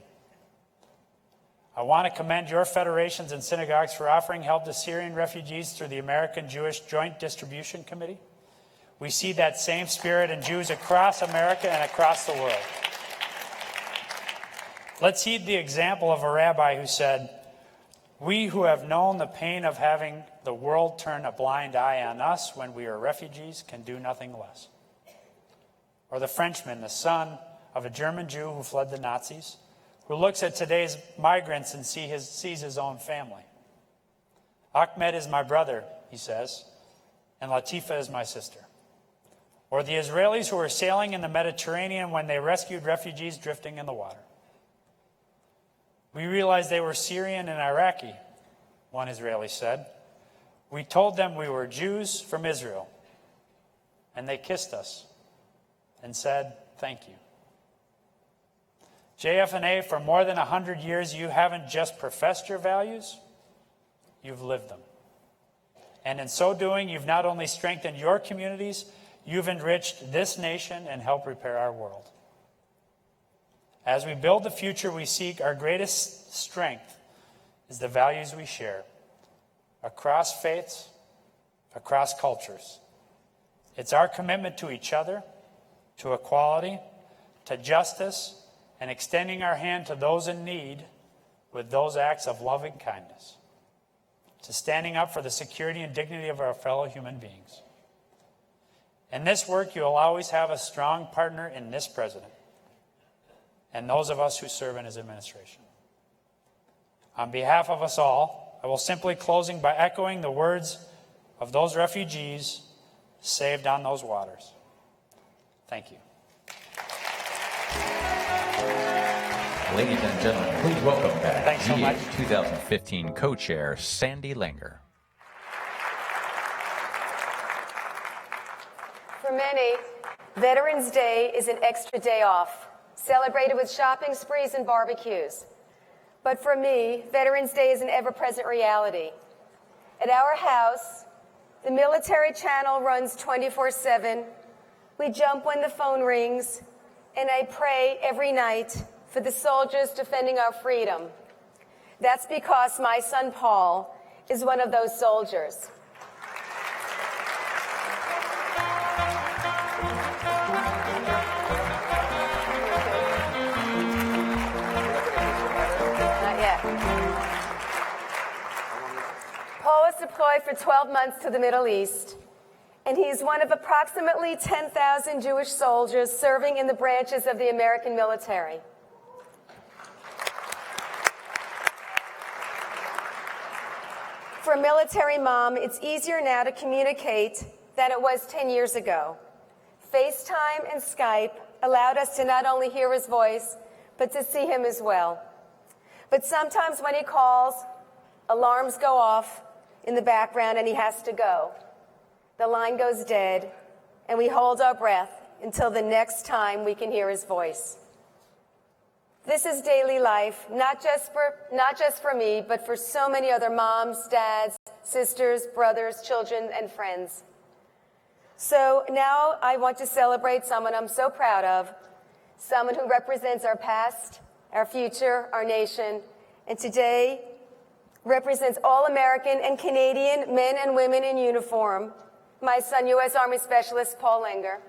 I want to commend your federations and synagogues for offering help to Syrian refugees through the American Jewish Joint Distribution Committee. We see that same spirit in Jews across America and across the world. Let's heed the example of a rabbi who said, "We who have known the pain of having the world turn a blind eye on us when we are refugees can do nothing less." Or the Frenchman, the son of a German Jew who fled the Nazis, who looks at today's migrants and sees his own family. "Ahmed is my brother," he says, "and Latifa is my sister." Or the Israelis who were sailing in the Mediterranean when they rescued refugees drifting in the water. "We realized they were Syrian and Iraqi," one Israeli said. "We told them we were Jews from Israel, and they kissed us and said, 'Thank you.'" JFNA, for more than 100 years, you haven't just professed your values, you've lived them. And in so doing, you've not only strengthened your communities, you've enriched this nation and helped repair our world. As we build the future we seek, our greatest strength is the values we share across faiths, across cultures. It's our commitment to each other, to equality, to justice, and extending our hand to those in need with those acts of loving kindness, to standing up for the security and dignity of our fellow human beings. In this work, you will always have a strong partner in this president and those of us who serve in his administration. On behalf of us all, I will simply closing by echoing the words of those refugees saved on those waters. Thank you. Ladies and gentlemen, please welcome back Thanks so much. GA's 2015 co-chair, Sandy Langer. For many, Veterans Day is an extra day off, celebrated with shopping sprees and barbecues. But for me, Veterans Day is an ever-present reality. At our house, the military channel runs 24/7. We jump when the phone rings, and I pray every night for the soldiers defending our freedom. That's because my son Paul is one of those soldiers. Not yet. Paul was deployed for 12 months to the Middle East, and he is one of approximately 10,000 Jewish soldiers serving in the branches of the American military. For a military mom, it's easier now to communicate than it was 10 years ago. FaceTime and Skype allowed us to not only hear his voice, but to see him as well. But sometimes when he calls, alarms go off in the background and he has to go. The line goes dead, and we hold our breath until the next time we can hear his voice. This is daily life, not just for me, but for so many other moms, dads, sisters, brothers, children, and friends. So now I want to celebrate someone I'm so proud of, someone who represents our past, our future, our nation, and today represents all American and Canadian men and women in uniform, my son, U.S. Army Specialist Paul Langer.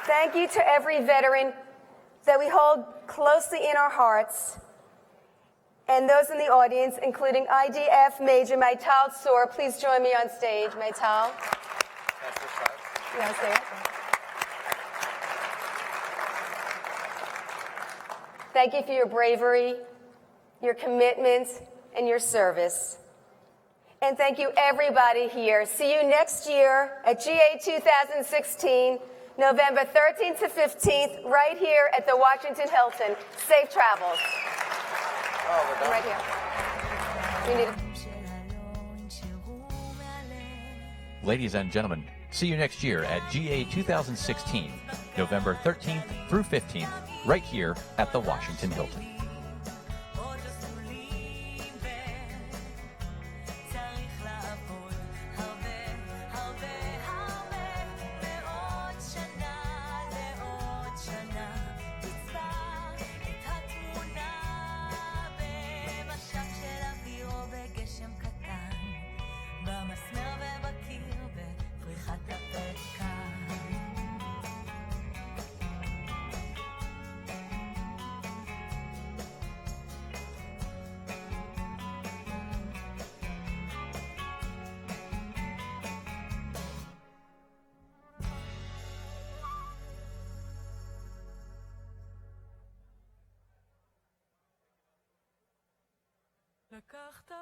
Thank you to every veteran that we hold closely in our hearts, and those in the audience, including IDF Major Maital Tsur. Please join me on stage, Maital. Yes, there. Thank you for your bravery, your commitment, and your service. And thank you, everybody here. See you next year at GA 2016. November 13th to 15th, right here at the Washington Hilton. Safe travels. Oh, we're done. Right here. We need Ladies and gentlemen, see you next year at GA 2016, November 13th through 15th, right here at the Washington Hilton. לקחת